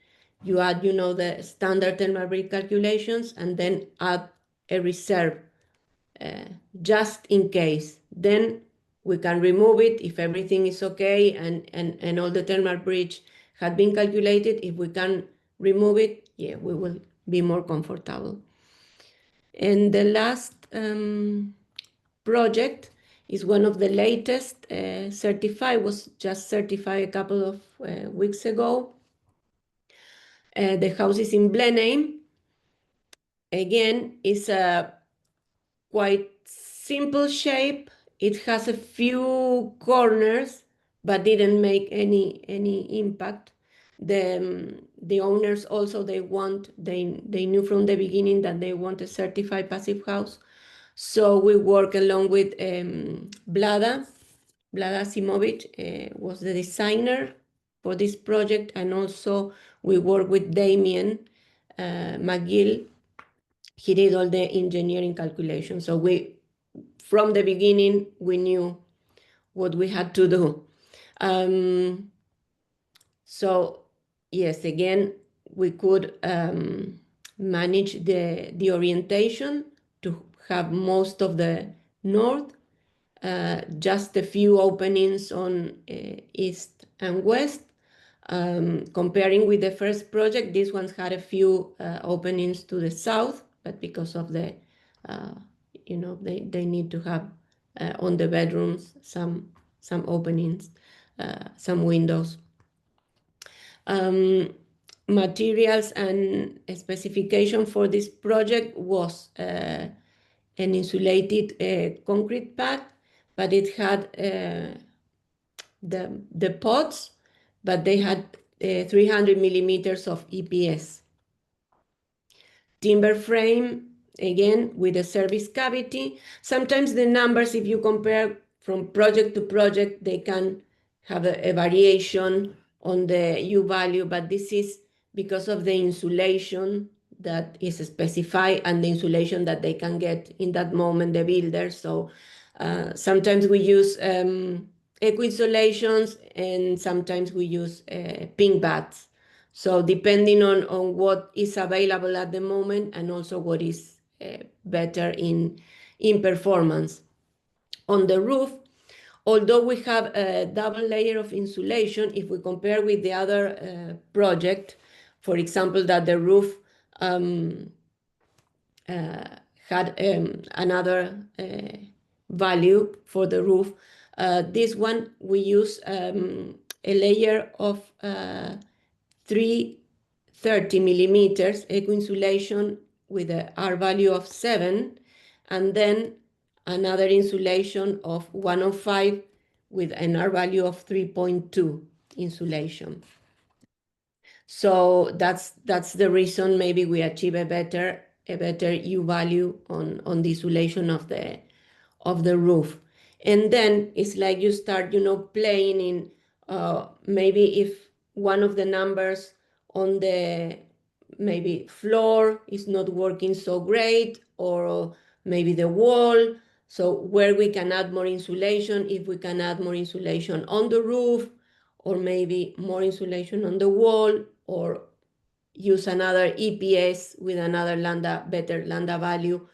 You add, the standard thermal bridge calculations, and then add a reserve just in case. Then we can remove it if everything is okay and all the thermal bridge had been calculated. If we can remove it, yeah, we will be more comfortable. And the last project is one of the latest certified, was just certified a couple of weeks ago. The house is in Blenheim. Again, it's a quite simple shape. It has a few corners, but didn't make any impact. The owners also, they knew from the beginning that they want a certified passive house. So we work along with Vlada Simovic was the designer for this project, and also we work with Damien McGill. He did all the engineering calculations. So from the beginning, we knew what we had to do. So yes, again, we could manage the orientation to have most of the north, just a few openings on east and west. Comparing with the first project, this one's had a few openings to the south, but because of the, they need to have on the bedrooms some some openings, some windows. Materials and specification for this project was an insulated concrete pad, but it had the pods, but they had 300 millimeters of EPS. Timber frame, again, with a service cavity. Sometimes the numbers, if you compare from project to project, they can have a variation on the U value, but this is because of the insulation that is specified and the insulation that they can get in that moment, the builder. So sometimes we use eco-insulations and sometimes we use pink bats. So depending on what is available at the moment and also what is better in performance. On the roof, although we have a double layer of insulation, if we compare with the other project, for example, that the roof had another value for the roof, this one we use a layer of 330 millimeters eco-insulation with a R value of 7, and then another insulation of 105 with an R value of 3.2 insulation. So that's the reason maybe we achieve a better U value on the insulation of the roof. And then it's like you start, playing in maybe if one of the numbers on the maybe floor is not working so great, or maybe the wall. So where we can add more insulation, if we can add more insulation on the roof, or maybe more insulation on the wall, or use another EPS with another better lambda value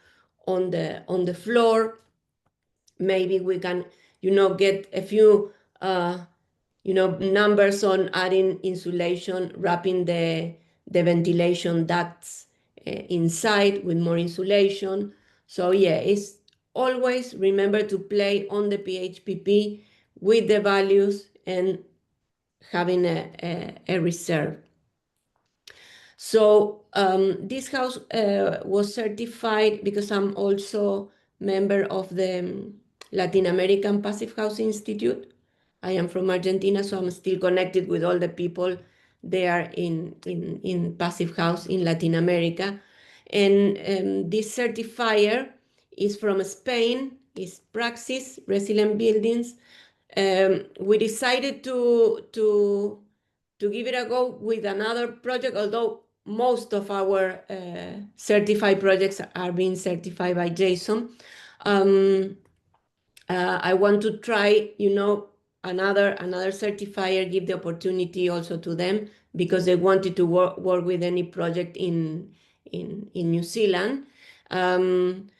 on the floor. Maybe we can, get a few, numbers on adding insulation, wrapping the ventilation ducts inside with more insulation. So yeah, it's always remember to play on the PHPP with the values and having a reserve. So this house was certified because I'm also member of the Latin American Passive House Institute. I am from Argentina, so I'm still connected with all the people there in Passive House in Latin America. And this certifier is from Spain, is Praxis, Resilient Buildings. We decided to give it a go with another project, although most of our certified projects are being certified by Jason. I want to try, another certifier, give the opportunity also to them because they wanted to work with any project in New Zealand.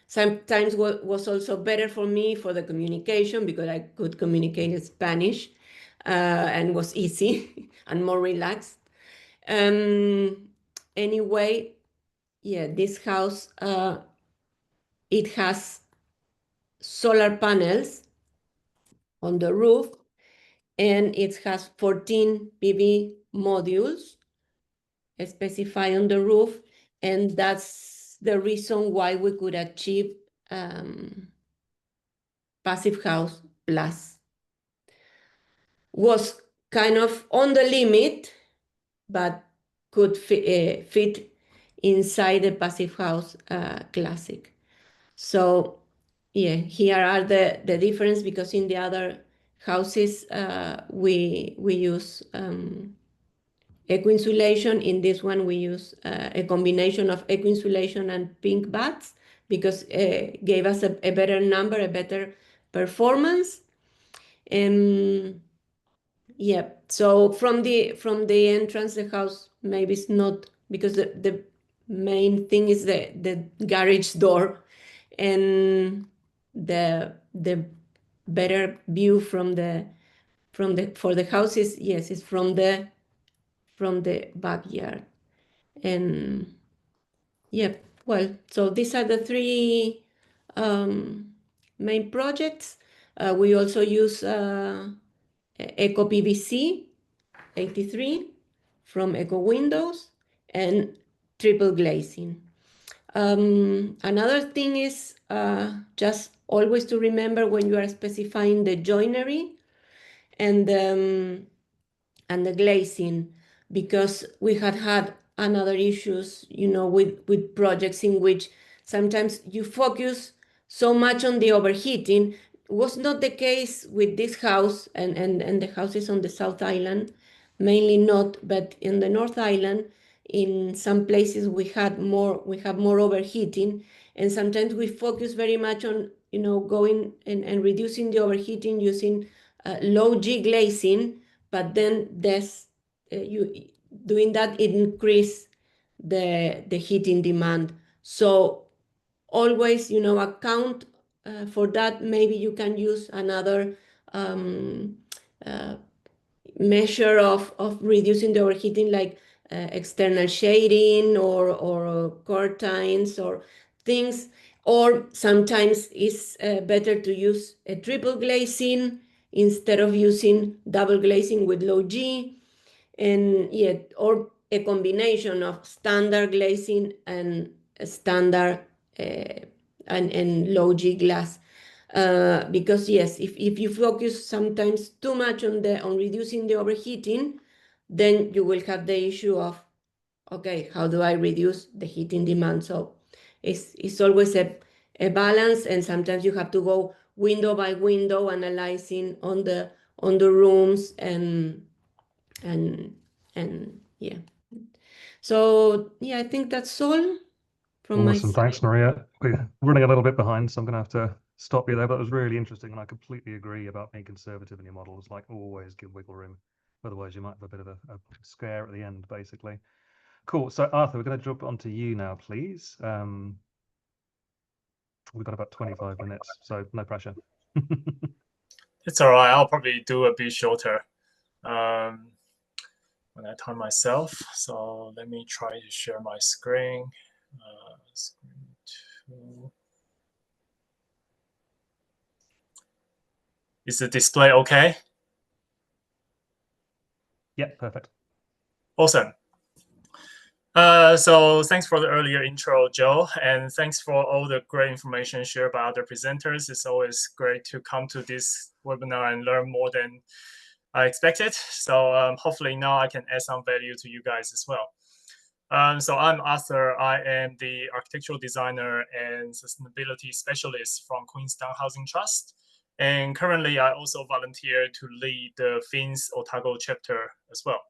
Sometimes was also better for me for the communication because I could communicate in Spanish and was easy and more relaxed. Anyway, yeah, this house, it has solar panels on the roof, and it has 14 PV modules specified on the roof, and that's the reason why we could achieve Passive House Plus. Was kind of on the limit, but could fit inside the Passive House Classic. So yeah, here are the difference, because in the other houses we use eco-insulation. In this one we use a combination of eco-insulation and pink bats because gave us a better number, a better performance. Yeah, so from the entrance, the house maybe it's not, because the main thing is the garage door, and the better view for the houses, yes, is from the backyard. And yeah, well, so these are the three main projects. We also use Eco PVC 83 from Eco Windows and triple glazing. Another thing is just always to remember when you are specifying the joinery and the glazing, because we had another issues, with projects in which sometimes you focus so much on the overheating. Was not the case with this house and the houses on the South Island, mainly not, but in the North Island, in some places we have more overheating, and sometimes we focus very much on going and reducing the overheating using low G glazing, but then you doing that, it increase the heating demand. So always account for that. Maybe you can use another measure of reducing the overheating, like external shading or curtains or things. Or sometimes it's better to use a triple glazing instead of using double glazing with low G, and yet, or a combination of standard glazing and standard and low G glass. Because yes, if you focus sometimes too much on reducing the overheating, then you will have the issue of, okay, how do I reduce the heating demand? So it's always a balance, and sometimes you have to go window by window, analyzing on the rooms and yeah. So yeah, I think that's all from my Awesome. side. Thanks, Maria. We're running a little bit behind, so I'm going to have to stop you there. But it was really interesting, and I completely agree about being conservative in your models. Like, always give wiggle room. Otherwise, you might have a bit of a scare at the end, basically. Cool. So, Arthur, we're going to jump onto you now, please. We've got about 25 minutes, so no pressure. It's all right. I'll probably do a bit shorter when I time myself. So let me try to share my screen. Screen 2. Is the display okay? Yeah, perfect. Awesome. So thanks for the earlier intro, Joe, and thanks for all the great information shared by other presenters. It's always great to come to this webinar and learn more than I expected. So hopefully now I can add some value to you guys as well. So I'm Arthur. I am the architectural designer and sustainability specialist from Queenstown Housing Trust. And currently I also volunteer to lead the PHINZ Otago chapter as well.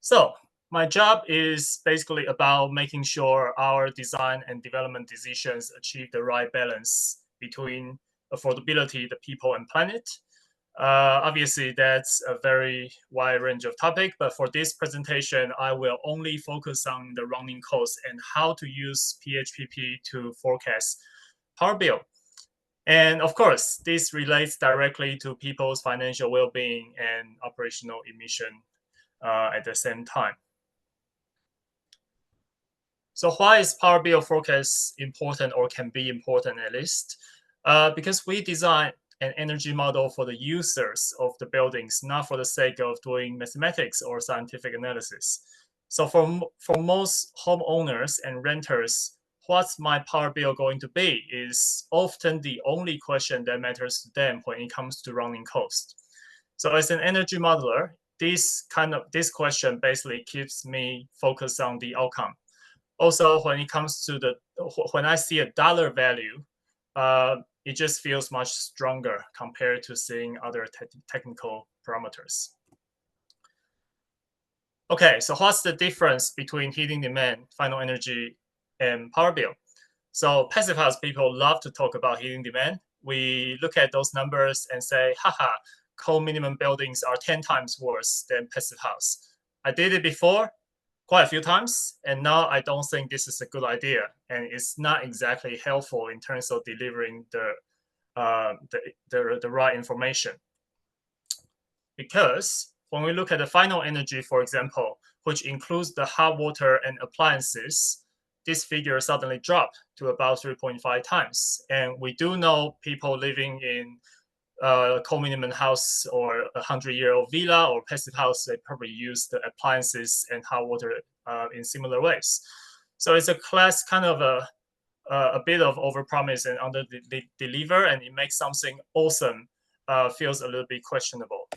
So my job is basically about making sure our design and development decisions achieve the right balance between affordability, the people, and planet. Obviously, that's a very wide range of topic, but for this presentation, I will only focus on the running costs and how to use PHPP to forecast power bill. And of course, this relates directly to people's financial well-being and operational emission at the same time. So why is power bill forecast important, or can be important at least? Because we design an energy model for the users of the buildings, not for the sake of doing mathematics or scientific analysis. So for most homeowners and renters, what's my power bill going to be is often the only question that matters to them when it comes to running cost. So as an energy modeler, this question basically keeps me focused on the outcome. Also, when it comes to when I see a dollar value, it just feels much stronger compared to seeing other technical parameters. Okay, so what's the difference between heating demand, final energy, and power bill? So passive house people love to talk about heating demand. We look at those numbers and say, haha, cold minimum buildings are 10 times worse than passive house. I did it before, quite a few times, and now I don't think this is a good idea, and it's not exactly helpful in terms of delivering the right information. Because when we look at the final energy, for example, which includes the hot water and appliances, this figure suddenly dropped to about 3.5 times. And we do know people living in co-minimum house or a 100-year-old villa or passive house, they probably use the appliances and hot water in similar ways. So it's a class kind of a bit of overpromise and under-deliver, and it makes something awesome feels a little bit questionable.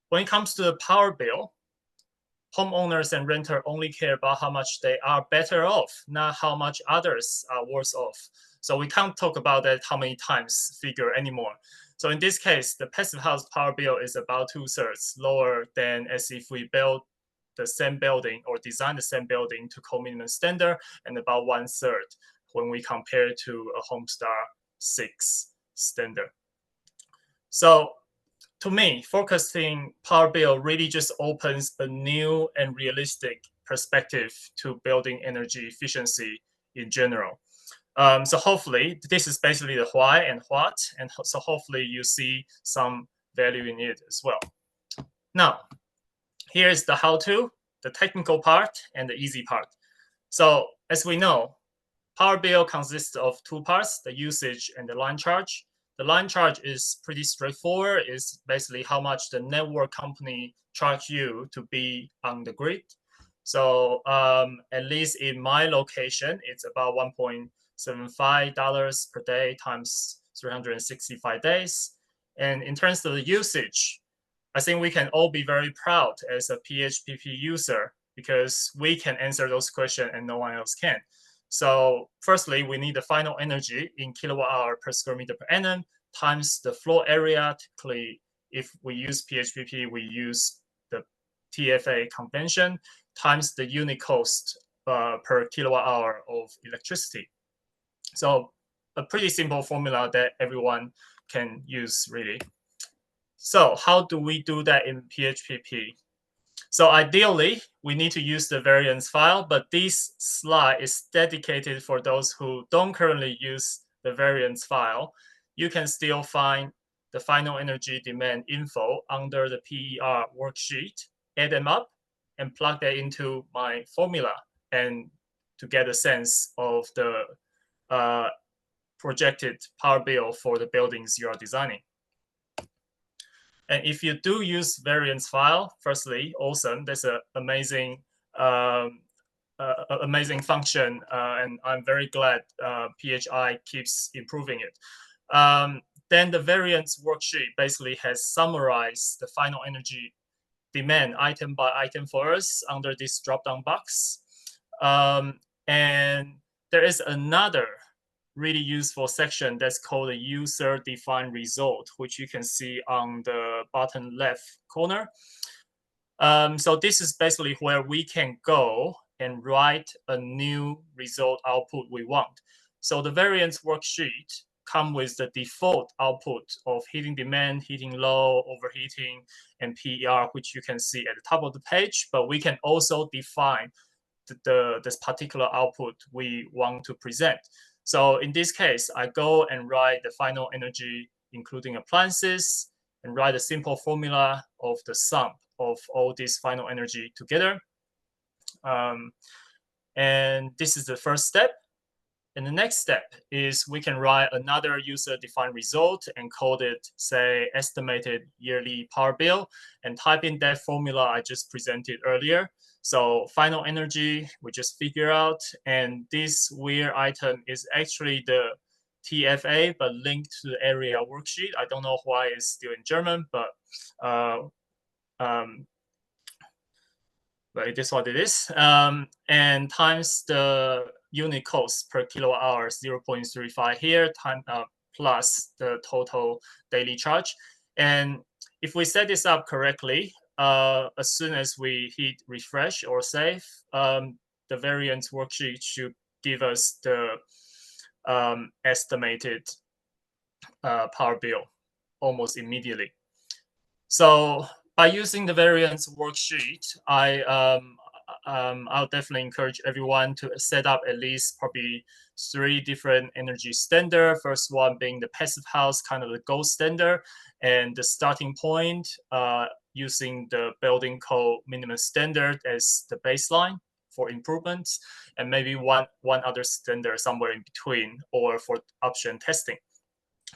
When it comes to the power bill, homeowners and renter only care about how much they are better off, not how much others are worse off. So we can't talk about that how many times figure anymore. So in this case, the passive house power bill is about 2/3 lower than as if we build the same building or design the same building to co-minimum standard, and about 1/3 when we compare to a Homestar 6 standard. So to me, focusing power bill really just opens a new and realistic perspective to building energy efficiency in general. So hopefully, this is basically the why and what, and so hopefully you see some value in it as well. Now, here's the how-to, the technical part, and the easy part. So as we know, power bill consists of 2 parts, the usage and the line charge. The line charge is pretty straightforward. It's basically how much the network company charge you to be on the grid. So at least in my location, it's about $1.75 per day times 365 days. And in terms of the usage, I think we can all be very proud as a PHPP user because we can answer those questions and no one else can. So firstly, we need the final energy in kilowatt-hour per square meter per annum times the floor area. Typically, if we use PHPP, we use the TFA convention times the unit cost per kilowatt-hour of electricity. So a pretty simple formula that everyone can use, really. So how do we do that in PHPP? So ideally, we need to use the variance file, but this slide is dedicated for those who don't currently use the variance file. You can still find the final energy demand info under the PER worksheet, add them up, and plug that into my formula and to get a sense of the projected power bill for the buildings you are designing. And if you do use variance file, firstly, awesome. That's an amazing, amazing function, and I'm very glad PHI keeps improving it. Then the variance worksheet basically has summarized the final energy demand item by item for us under this drop-down box. And there is another really useful section that's called the user-defined result, which you can see on the bottom left corner. So this is basically where we can go and write a new result output we want. So the variance worksheet come with the default output of heating demand, heating load, overheating, and PER, which you can see at the top of the page. But we can also define this particular output we want to present. So in this case, I go and write the final energy, including appliances, and write a simple formula of the sum of all this final energy together. And this is the first step. And the next step is we can write another user-defined result and call it, say, estimated yearly power bill, and type in that formula I just presented earlier. So final energy, we just figure out, and this weird item is actually the TFA, but linked to the area worksheet. I don't know why it's still in German, but it is what it is. And times the unit cost per kilowatt hour, 0.35 here, plus the total daily charge. And if we set this up correctly, as soon as we hit refresh or save, the variance worksheet should give us the estimated power bill almost immediately. So by using the variance worksheet, I'll definitely encourage everyone to set up at least probably 3 different energy standards. First one being the passive house, kind of the gold standard, and the starting point using the building code minimum standard as the baseline. for improvements, and maybe one other standard somewhere in between, or for option testing.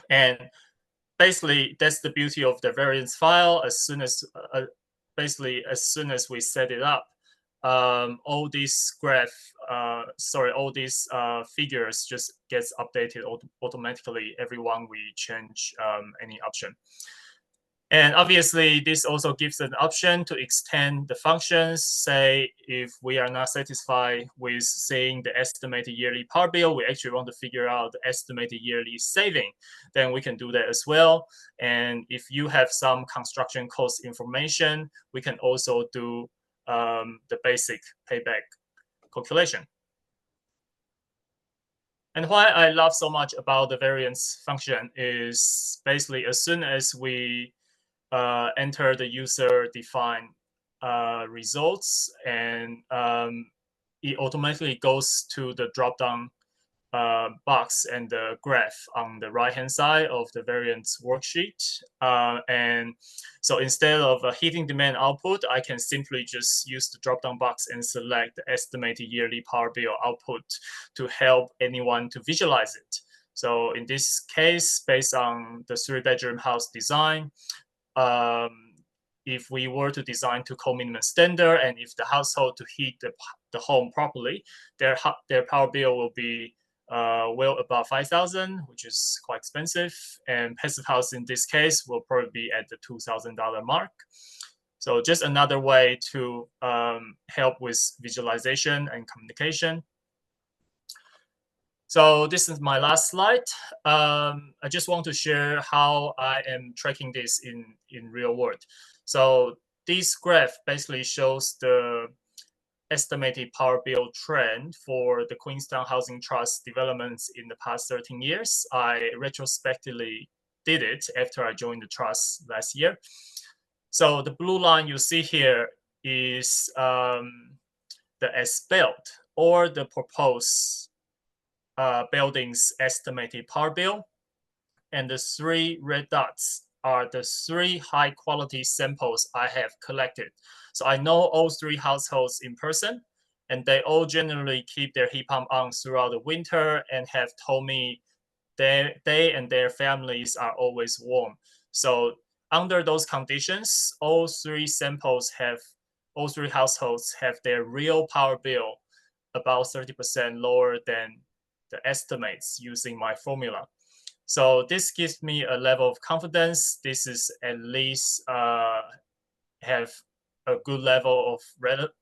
And basically, that's the beauty of the variance file. As soon as we set it up, all these all these figures just gets updated automatically every one we change any option. And obviously, this also gives an option to extend the functions. Say, if we are not satisfied with seeing the estimated yearly power bill, we actually want to figure out the estimated yearly saving, then we can do that as well. And if you have some construction cost information, we can also do the basic payback calculation. And why I love so much about the variance function is basically as soon as we enter the user-defined results, and it automatically goes to the drop-down box and the graph on the right-hand side of the variance worksheet. And so instead of a heating demand output, I can simply just use the drop-down box and select the estimated yearly power bill output to help anyone to visualize it. So in this case, based on the 3-bedroom house design, if we were to design to co-minimum standard, and if the household to heat the home properly, their power bill will be well above 5,000, which is quite expensive. And passive house in this case will probably be at the $2,000 mark. So just another way to help with visualization and communication. So this is my last slide. I just want to share how I am tracking this in real world. So this graph basically shows the estimated power bill trend for the Queenstown Housing Trust developments in the past 13 years. I retrospectively did it after I joined the trust last year. So the blue line you see here is the as-built, or the proposed building's estimated power bill. And the 3 red dots are the 3 high quality samples I have collected. So I know all 3 households in person, and they all generally keep their heat pump on throughout the winter and have told me they and their families are always warm. So under those conditions, all 3 households have their real power bill about 30% lower than the estimates using my formula. So this gives me a level of confidence. This is at least have a good level of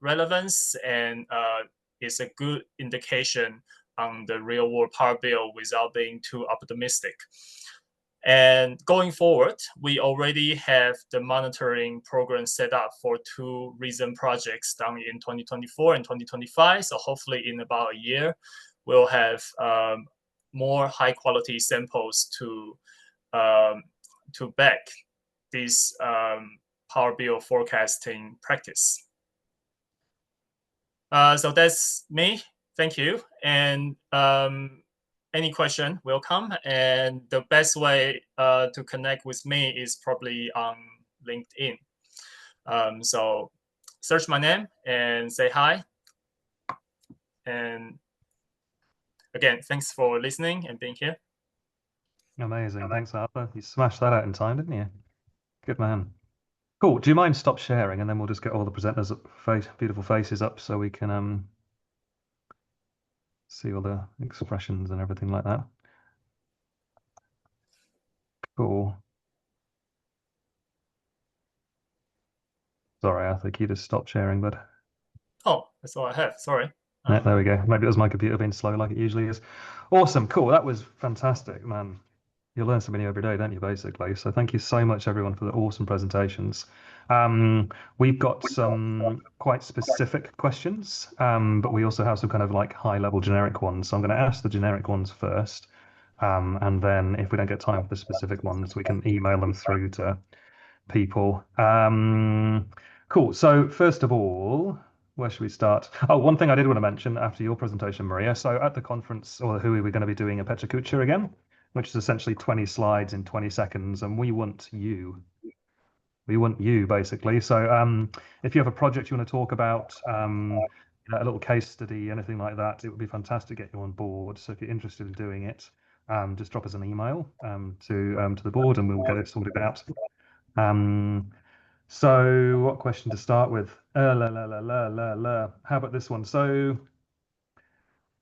relevance, and it's a good indication on the real world power bill without being too optimistic. And going forward, we already have the monitoring program set up for 2 recent projects done in 2024 and 2025. So hopefully in about a year, we'll have more high quality samples to back this power bill forecasting practice. So that's me. Thank you. And any question will come. And the best way to connect with me is probably on LinkedIn. So search my name and say hi. And again, thanks for listening and being here. Amazing. Thanks, Arthur. You smashed that out in time, didn't you? Good man. Cool. Do you mind stop sharing, and then we'll just get all the presenters' beautiful faces up so we can see all the expressions and everything like that. Cool. Sorry, Arthur, you just stopped sharing, bud. Oh, that's all I have. Sorry. Yeah, there we go. Maybe it was my computer being slow like it usually is. Awesome. Cool. That was fantastic, man. You learn something new every day, don't you, basically? So thank you so much, everyone, for the awesome presentations. We've got some quite specific questions, but we also have some kind of like high-level generic ones. So I'm going to ask the generic ones first, and then if we don't get time for the specific ones, we can email them through to people. Cool. So first of all, where should we start? Oh, one thing I did want to mention after your presentation, Maria. So at the conference, or who we're going to be doing a Pecha Kucha again, which is essentially 20 slides in 20 seconds, and we want you. We want you, basically. So if you have a project you want to talk about, a little case study, anything like that, it would be fantastic to get you on board. So if you're interested in doing it, just drop us an email to the board, and we'll get it sorted out. So what question to start with? How about this one? So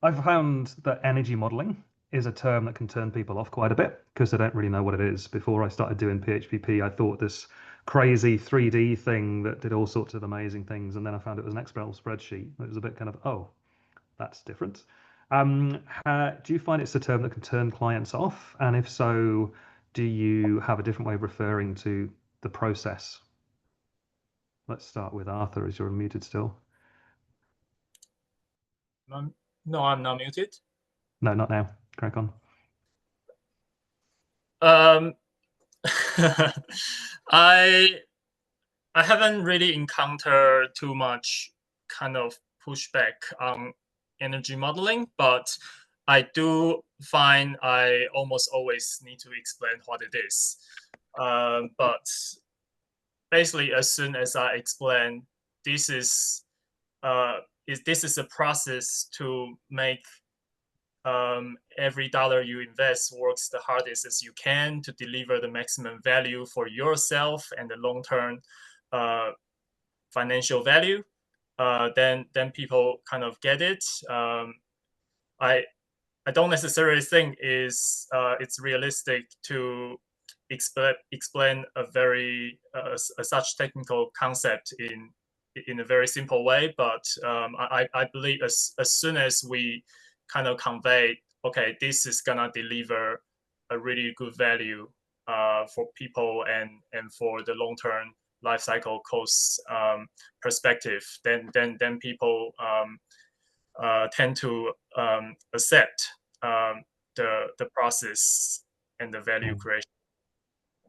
I've found that energy modeling is a term that can turn people off quite a bit because they don't really know what it is. Before I started doing PHPP, I thought this crazy 3D thing that did all sorts of amazing things, and then I found it was an Excel spreadsheet. It was a bit kind of, oh, that's different. Do you find it's a term that can turn clients off? And if so, do you have a different way of referring to the process? Let's start with Arthur, as you're unmuted still. No, I'm not muted. No, not now. Crack on. I haven't really encountered too much kind of pushback on energy modeling, but I do find I almost always need to explain what it is. But basically, as soon as I explain, this is a process to make every dollar you invest works the hardest as you can to deliver the maximum value for yourself and the long-term financial value. Then people kind of get it. I don't necessarily think it's realistic to explain a very such technical concept in a very simple way. But I believe as soon as we kind of convey, okay, this is gonna deliver a really good value for people and for the long-term life cycle cost perspective, then people tend to accept the process and the value creation.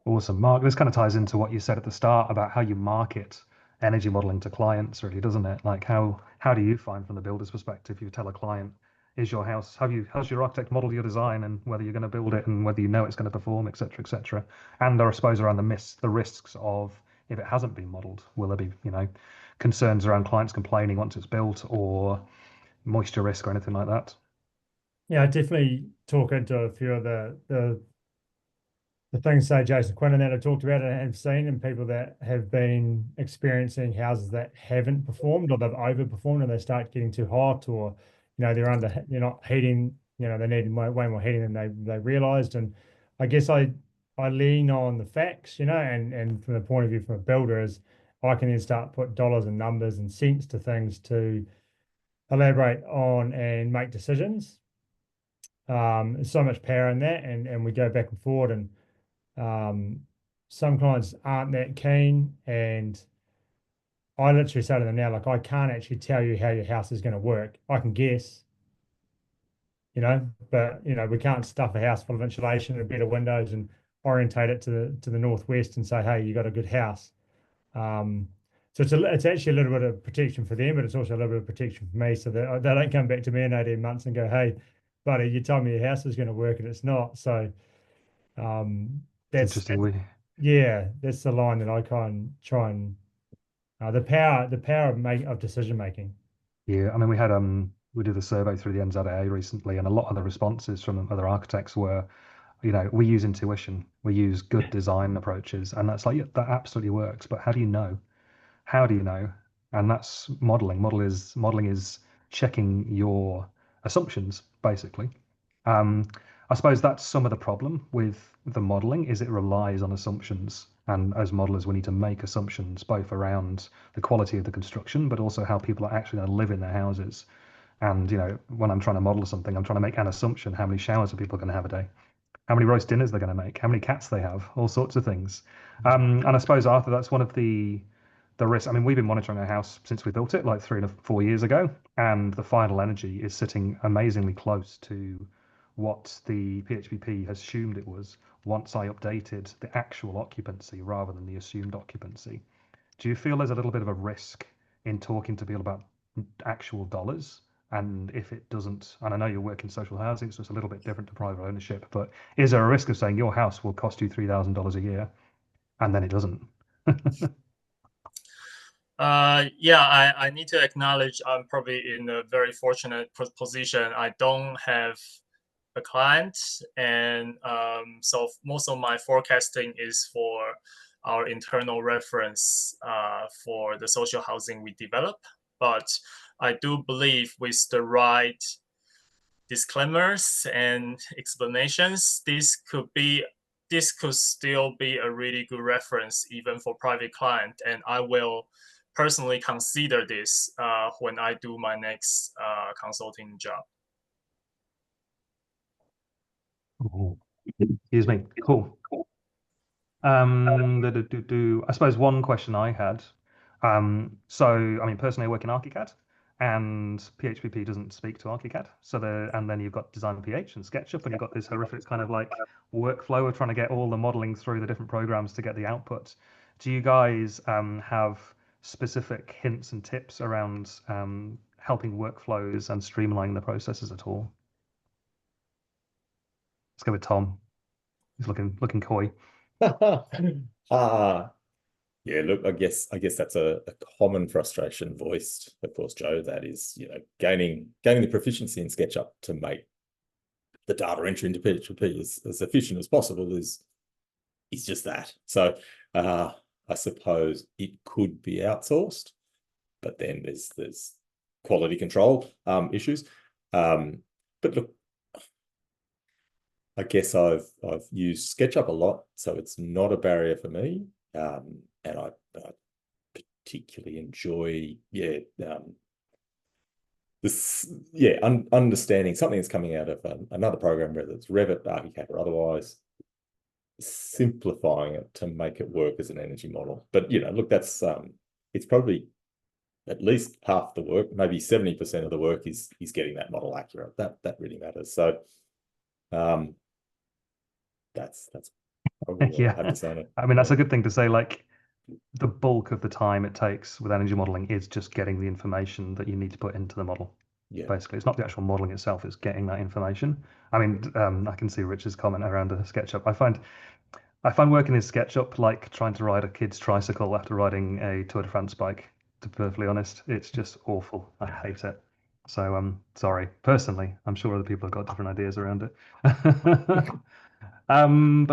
Awesome. Mark, this kind of ties into what you said at the start about how you market energy modeling to clients, really, doesn't it? Like how do you find from the builder's perspective, you tell a client, is your house, how's your architect modeled your design and whether you're going to build it and whether you know it's going to perform, et cetera, and I suppose around the risks of if it hasn't been modeled, will there be, concerns around clients complaining once it's built or moisture risk or anything like that? Yeah, I definitely talk into a few of the things, say Jason Quinn and that I talked about and have seen, and people that have been experiencing houses that haven't performed or they've overperformed and they start getting too hot, or they're not heating, they need way more heating than they realized. And I guess I lean on the facts, and from the point of view from a builder is I can then start put dollars and numbers and cents to things to elaborate on and make decisions. There's so much power in that, and we go back and forward, and some clients aren't that keen, and I literally say to them now, like, I can't actually tell you how your house is going to work. I can guess, but we can't stuff a house full of insulation and better windows and orientate it to the northwest and say, hey, you got a good house. So it's actually a little bit of protection for them, but it's also a little bit of protection for me, so that they don't come back to me in 18 months and go, hey, buddy, you told me your house is going to work and it's not. So that's interesting. that's the line that I kind of try and the power of decision making. Yeah, I mean, we did a survey through the NZAA recently, and a lot of the responses from other architects were, we use intuition, we use good design approaches, and that's like, yeah, that absolutely works. But how do you know? How do you know? And that's modeling. Modeling is checking your assumptions, basically. I suppose that's some of the problem with the modeling is it relies on assumptions. And as modelers, we need to make assumptions both around the quality of the construction, but also how people are actually going to live in their houses. And, when I'm trying to model something, I'm trying to make an assumption. How many showers are people going to have a day? How many roast dinners they're going to make? How many cats they have? All sorts of things. And I suppose, Arthur, that's one of the risks. I mean, we've been monitoring our house since we built it like 3 or 4 years ago, and the final energy is sitting amazingly close to what the PHPP has assumed it was once I updated the actual occupancy rather than the assumed occupancy. Do you feel there's a little bit of a risk in talking to people about actual dollars? And if it doesn't, and I know you're working social housing, so it's a little bit different to private ownership, but is there a risk of saying your house will cost you $3,000 a year and then it doesn't? Yeah, I need to acknowledge I'm probably in a very fortunate position. I don't have a client, and so most of my forecasting is for our internal reference for the social housing we develop. But I do believe with the right disclaimers and explanations, this could still be a really good reference even for private client, and I will personally consider this when I do my next consulting job. Oh, excuse me. Cool. I suppose one question I had. So I mean, personally, I work in ArchiCAD, and PHPP doesn't speak to ArchiCAD. And then you've got Design PH and SketchUp, and you've got this horrific kind of like workflow of trying to get all the modeling through the different programs to get the output. Do you guys have specific hints and tips around helping workflows and streamlining the processes at all? Let's go with Tom. He's looking coy. Yeah, look, I guess that's a common frustration voiced, of course, Joe. That is, gaining the proficiency in SketchUp to make the data entry into PHPP as efficient as possible is just that. So I suppose it could be outsourced, but then there's quality control issues. But look, I guess I've used SketchUp a lot, so it's not a barrier for me. And I particularly enjoy, understanding something that's coming out of another program, whether it's Revit, ArchiCAD, or otherwise, simplifying it to make it work as an energy model. But look, that's it's probably at least half the work, maybe 70% of the work is getting that model accurate. That really matters. So that's probably what I have to say on it. I mean, that's a good thing to say. Like, the bulk of the time it takes with energy modeling is just getting the information that you need to put into the model. Yeah. Basically, it's not the actual modeling itself; it's getting that information. I mean, I can see Rich's comment around the SketchUp. I find working in SketchUp like trying to ride a kid's tricycle after riding a Tour de France bike. To be perfectly honest, it's just awful. I hate it. So sorry. Personally, I'm sure other people have got different ideas around it. God, I've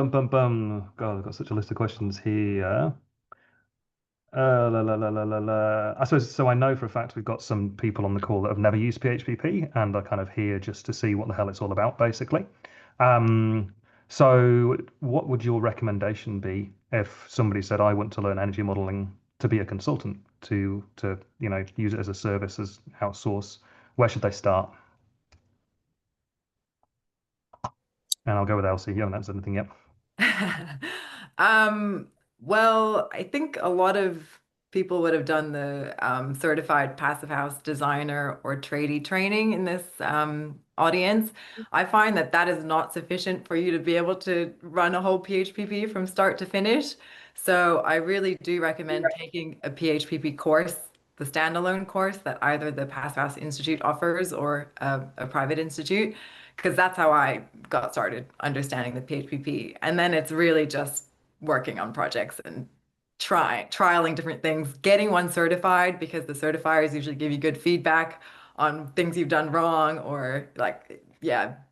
got such a list of questions here. I suppose so. I know for a fact we've got some people on the call that have never used PHPP and are kind of here just to see what the hell it's all about, basically. So what would your recommendation be if somebody said, I want to learn energy modeling to be a consultant, to use it as a service, as outsource? Where should they start? And I'll go with Elsie. You haven't answered anything yet. Well, I think a lot of people would have done the certified passive house designer or tradie training in this audience. I find that is not sufficient for you to be able to run a whole PHPP from start to finish. So I really do recommend taking a PHPP course, the standalone course that either the Passive House Institute offers or a private institute, because that's how I got started understanding the PHPP. And then it's really just working on projects and trialing different things, getting one certified, because the certifiers usually give you good feedback on things you've done wrong, or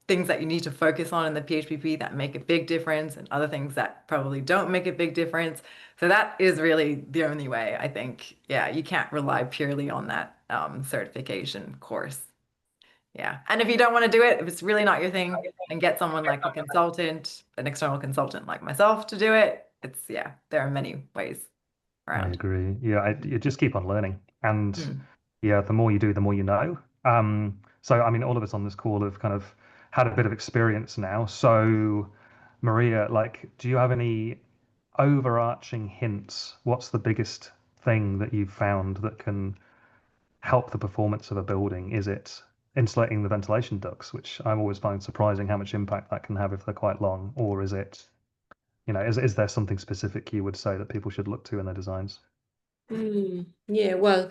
things that you need to focus on in the PHPP that make a big difference, and other things that probably don't make a big difference. So that is really the only way, I think. Yeah, you can't rely purely on that certification course. Yeah. And if you don't want to do it, if it's really not your thing, then get someone like a consultant, an external consultant like myself to do it. There are many ways around. I agree. Yeah, you just keep on learning. And yeah, the more you do, the more you know. So, I mean, all of us on this call have kind of had a bit of experience now. So, Maria, like, do you have any overarching hints? What's the biggest thing that you've found that can help the performance of a building? Is it insulating the ventilation ducts, which I always find surprising how much impact that can have if they're quite long, or is it, is there something specific you would say that people should look to in their designs? Yeah, well,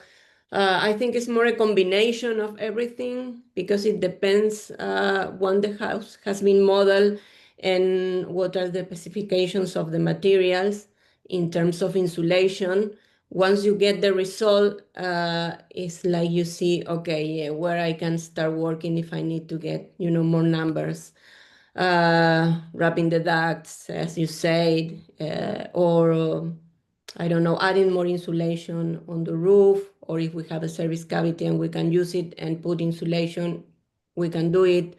I think it's more a combination of everything, because it depends when the house has been modeled and what are the specifications of the materials in terms of insulation, once you get the result, it's like you see, okay, yeah, where I can start working if I need to get, more numbers. Wrapping the ducts, as you said, or I don't know, adding more insulation on the roof, or if we have a service cavity and we can use it and put insulation, we can do it.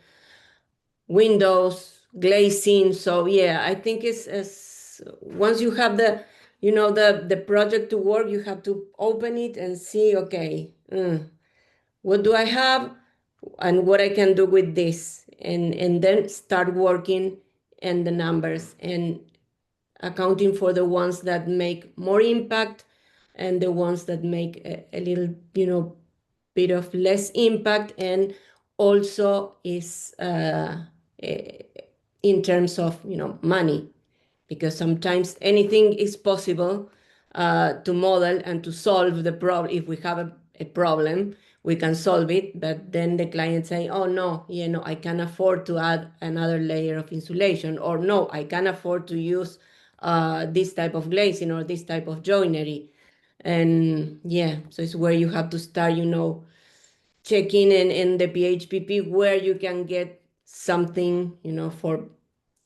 Windows, glazing. So yeah, I think it's once you have the the project to work, you have to open it and see, okay, what do I have and what I can do with this, and then start working and the numbers and accounting for the ones that make more impact and the ones that make a little bit of less impact, and also is in terms of money, because sometimes anything is possible to model and to solve the problem. If we have a problem, we can solve it, but then the client say, oh no, I can afford to add another layer of insulation, or no, I can afford to use this type of glazing or this type of joinery. And yeah, so it's where you have to start, checking in the PHPP where you can get something,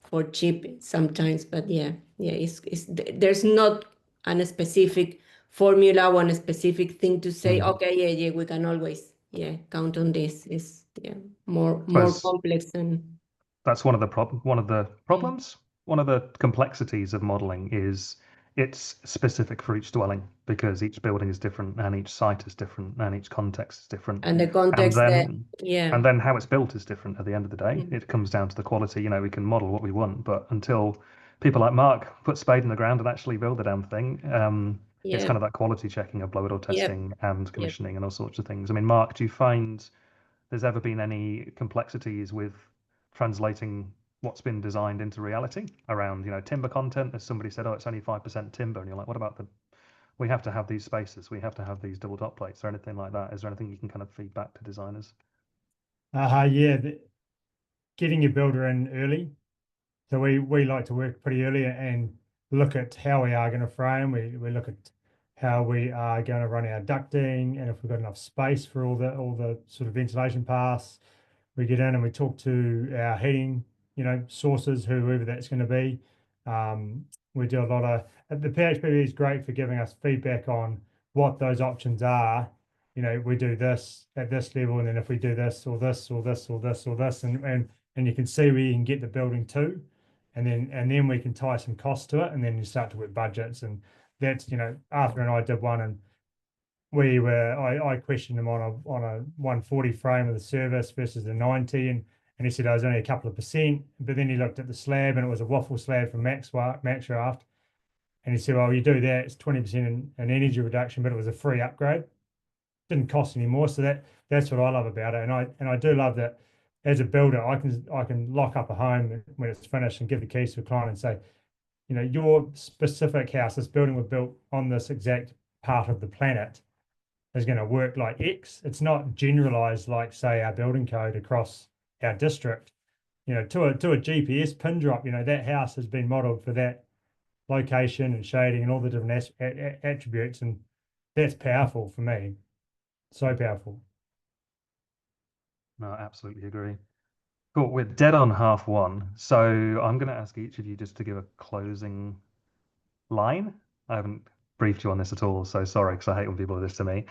for cheap sometimes. But yeah, there's not a specific formula, one specific thing to say, okay, yeah, we can always count on this. Is more complex. And that's one of the problems. One of the complexities of modeling is it's specific for each dwelling, because each building is different and each site is different and each context is different. And the context, and then how it's built is different at the end of the day. It comes down to the quality. We can model what we want, but until people like Mark put spade in the ground and actually build the damn thing, it's kind of that quality checking of blow-it-all testing and commissioning and all sorts of things. I mean, Mark, do you find there's ever been any complexities with translating what's been designed into reality around, timber content? As somebody said, oh, it's only 5% timber, and you're like, what about we have to have these spaces, we have to have these double top plates, or anything like that? Is there anything you can kind of feed back to designers? Yeah, getting your builder in early. So we like to work pretty early and look at how we are going to frame. We look at how we are going to run our ducting, and if we've got enough space for all the sort of ventilation paths. We get in and we talk to our heating, sources, whoever that's going to be. We do a lot of, the PHPP is great for giving us feedback on what those options are. We do this at this level, and then if we do this or this or this or this or this, and you can see where you can get the building to, and then we can tie some costs to it, and then you start to work budgets. And that's, Arthur and I did one, and I questioned him on a 140 frame of the service versus the 90, and he said I was only a couple of percent. But then he looked at the slab, and it was a waffle slab from Maxraft, and he said, well, you do that, it's 20% in energy reduction, but it was a free upgrade. Didn't cost any more. So that's what I love about it. And I do love that as a builder, I can lock up a home when it's finished and give the keys to a client and say, your specific house, this building was built on this exact part of the planet, is going to work like X. It's not generalized like, say, our building code across our district. To a GPS pin drop, that house has been modeled for that location and shading and all the different attributes, and that's powerful for me. So powerful. No, I absolutely agree. Cool. We're dead on half one, so I'm going to ask each of you just to give a closing line. I haven't briefed you on this at all, so sorry, because I hate when people do this to me.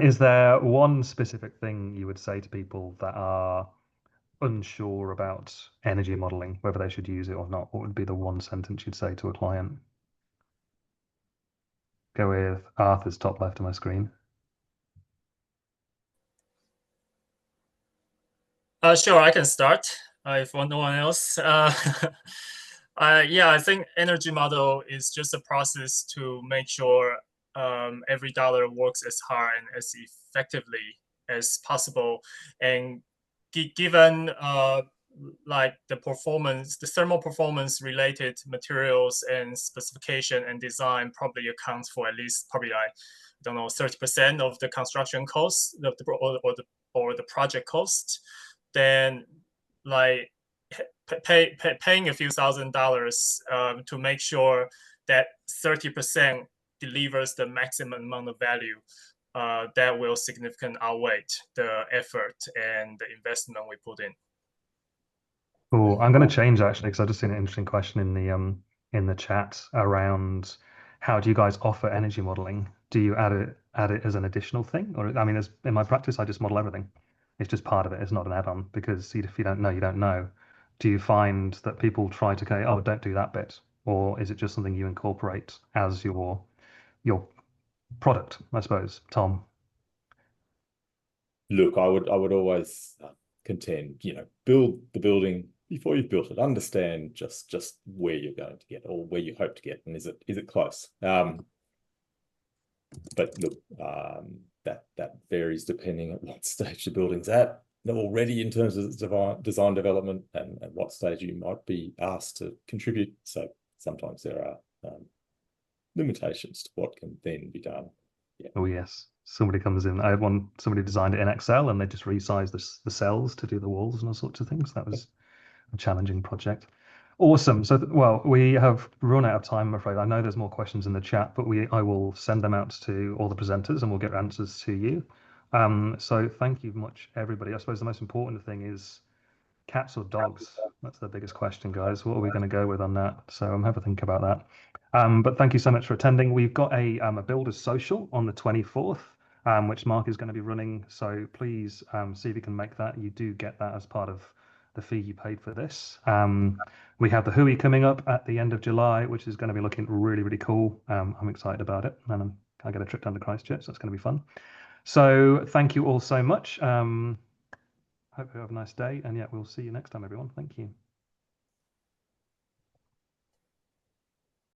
Is there one specific thing you would say to people that are unsure about energy modeling, whether they should use it or not? What would be the one sentence you'd say to a client? Go with Arthur's top left of my screen. Sure, I can start if no one else. Yeah, I think energy model is just a process to make sure every dollar works as hard and as effectively as possible. And given like the thermal performance related materials and specification and design probably accounts for at least I don't know, 30% of the construction cost or the project cost. Then like paying a few $1,000s to make sure that 30% delivers the maximum amount of value, that will significantly outweigh the effort and the investment we put in. Cool. I'm going to change actually because I just seen an interesting question in the chat around how do you guys offer energy modeling? Do you add it as an additional thing, or I mean, in my practice, I just model everything. It's just part of it. It's not an add-on because if you don't know, you don't know. Do you find that people try to go, oh, don't do that bit, or is it just something you incorporate as your product? I suppose, Tom. Look, I would always contend, build the building before you've built it. Understand just where you're going to get or where you hope to get, and is it close? But look, that varies depending on what stage the building's at already in terms of design development and what stage you might be asked to contribute. So sometimes there are limitations to what can then be done. Yeah. Oh yes, somebody comes in. I had somebody designed it in Excel and they just resized the cells to do the walls and all sorts of things. That was a challenging project. Awesome. So, well, we have run out of time, I'm afraid. I know there's more questions in the chat, but I will send them out to all the presenters and we'll get answers to you. So thank you much, everybody. I suppose the most important thing is cats or dogs. That's the biggest question, guys. What are we going to go with on that? So I'm having to think about that. But thank you so much for attending. We've got a builders social on the 24th, which Mark is going to be running. So please see if you can make that. You do get that as part of the fee you paid for this. We have the Hui coming up at the end of July, which is going to be looking really, really cool. I'm excited about it. And I get a trip down to Christchurch, so it's going to be fun. So thank you all so much. Hope you have a nice day. And yeah, we'll see you next time, everyone. Thank you.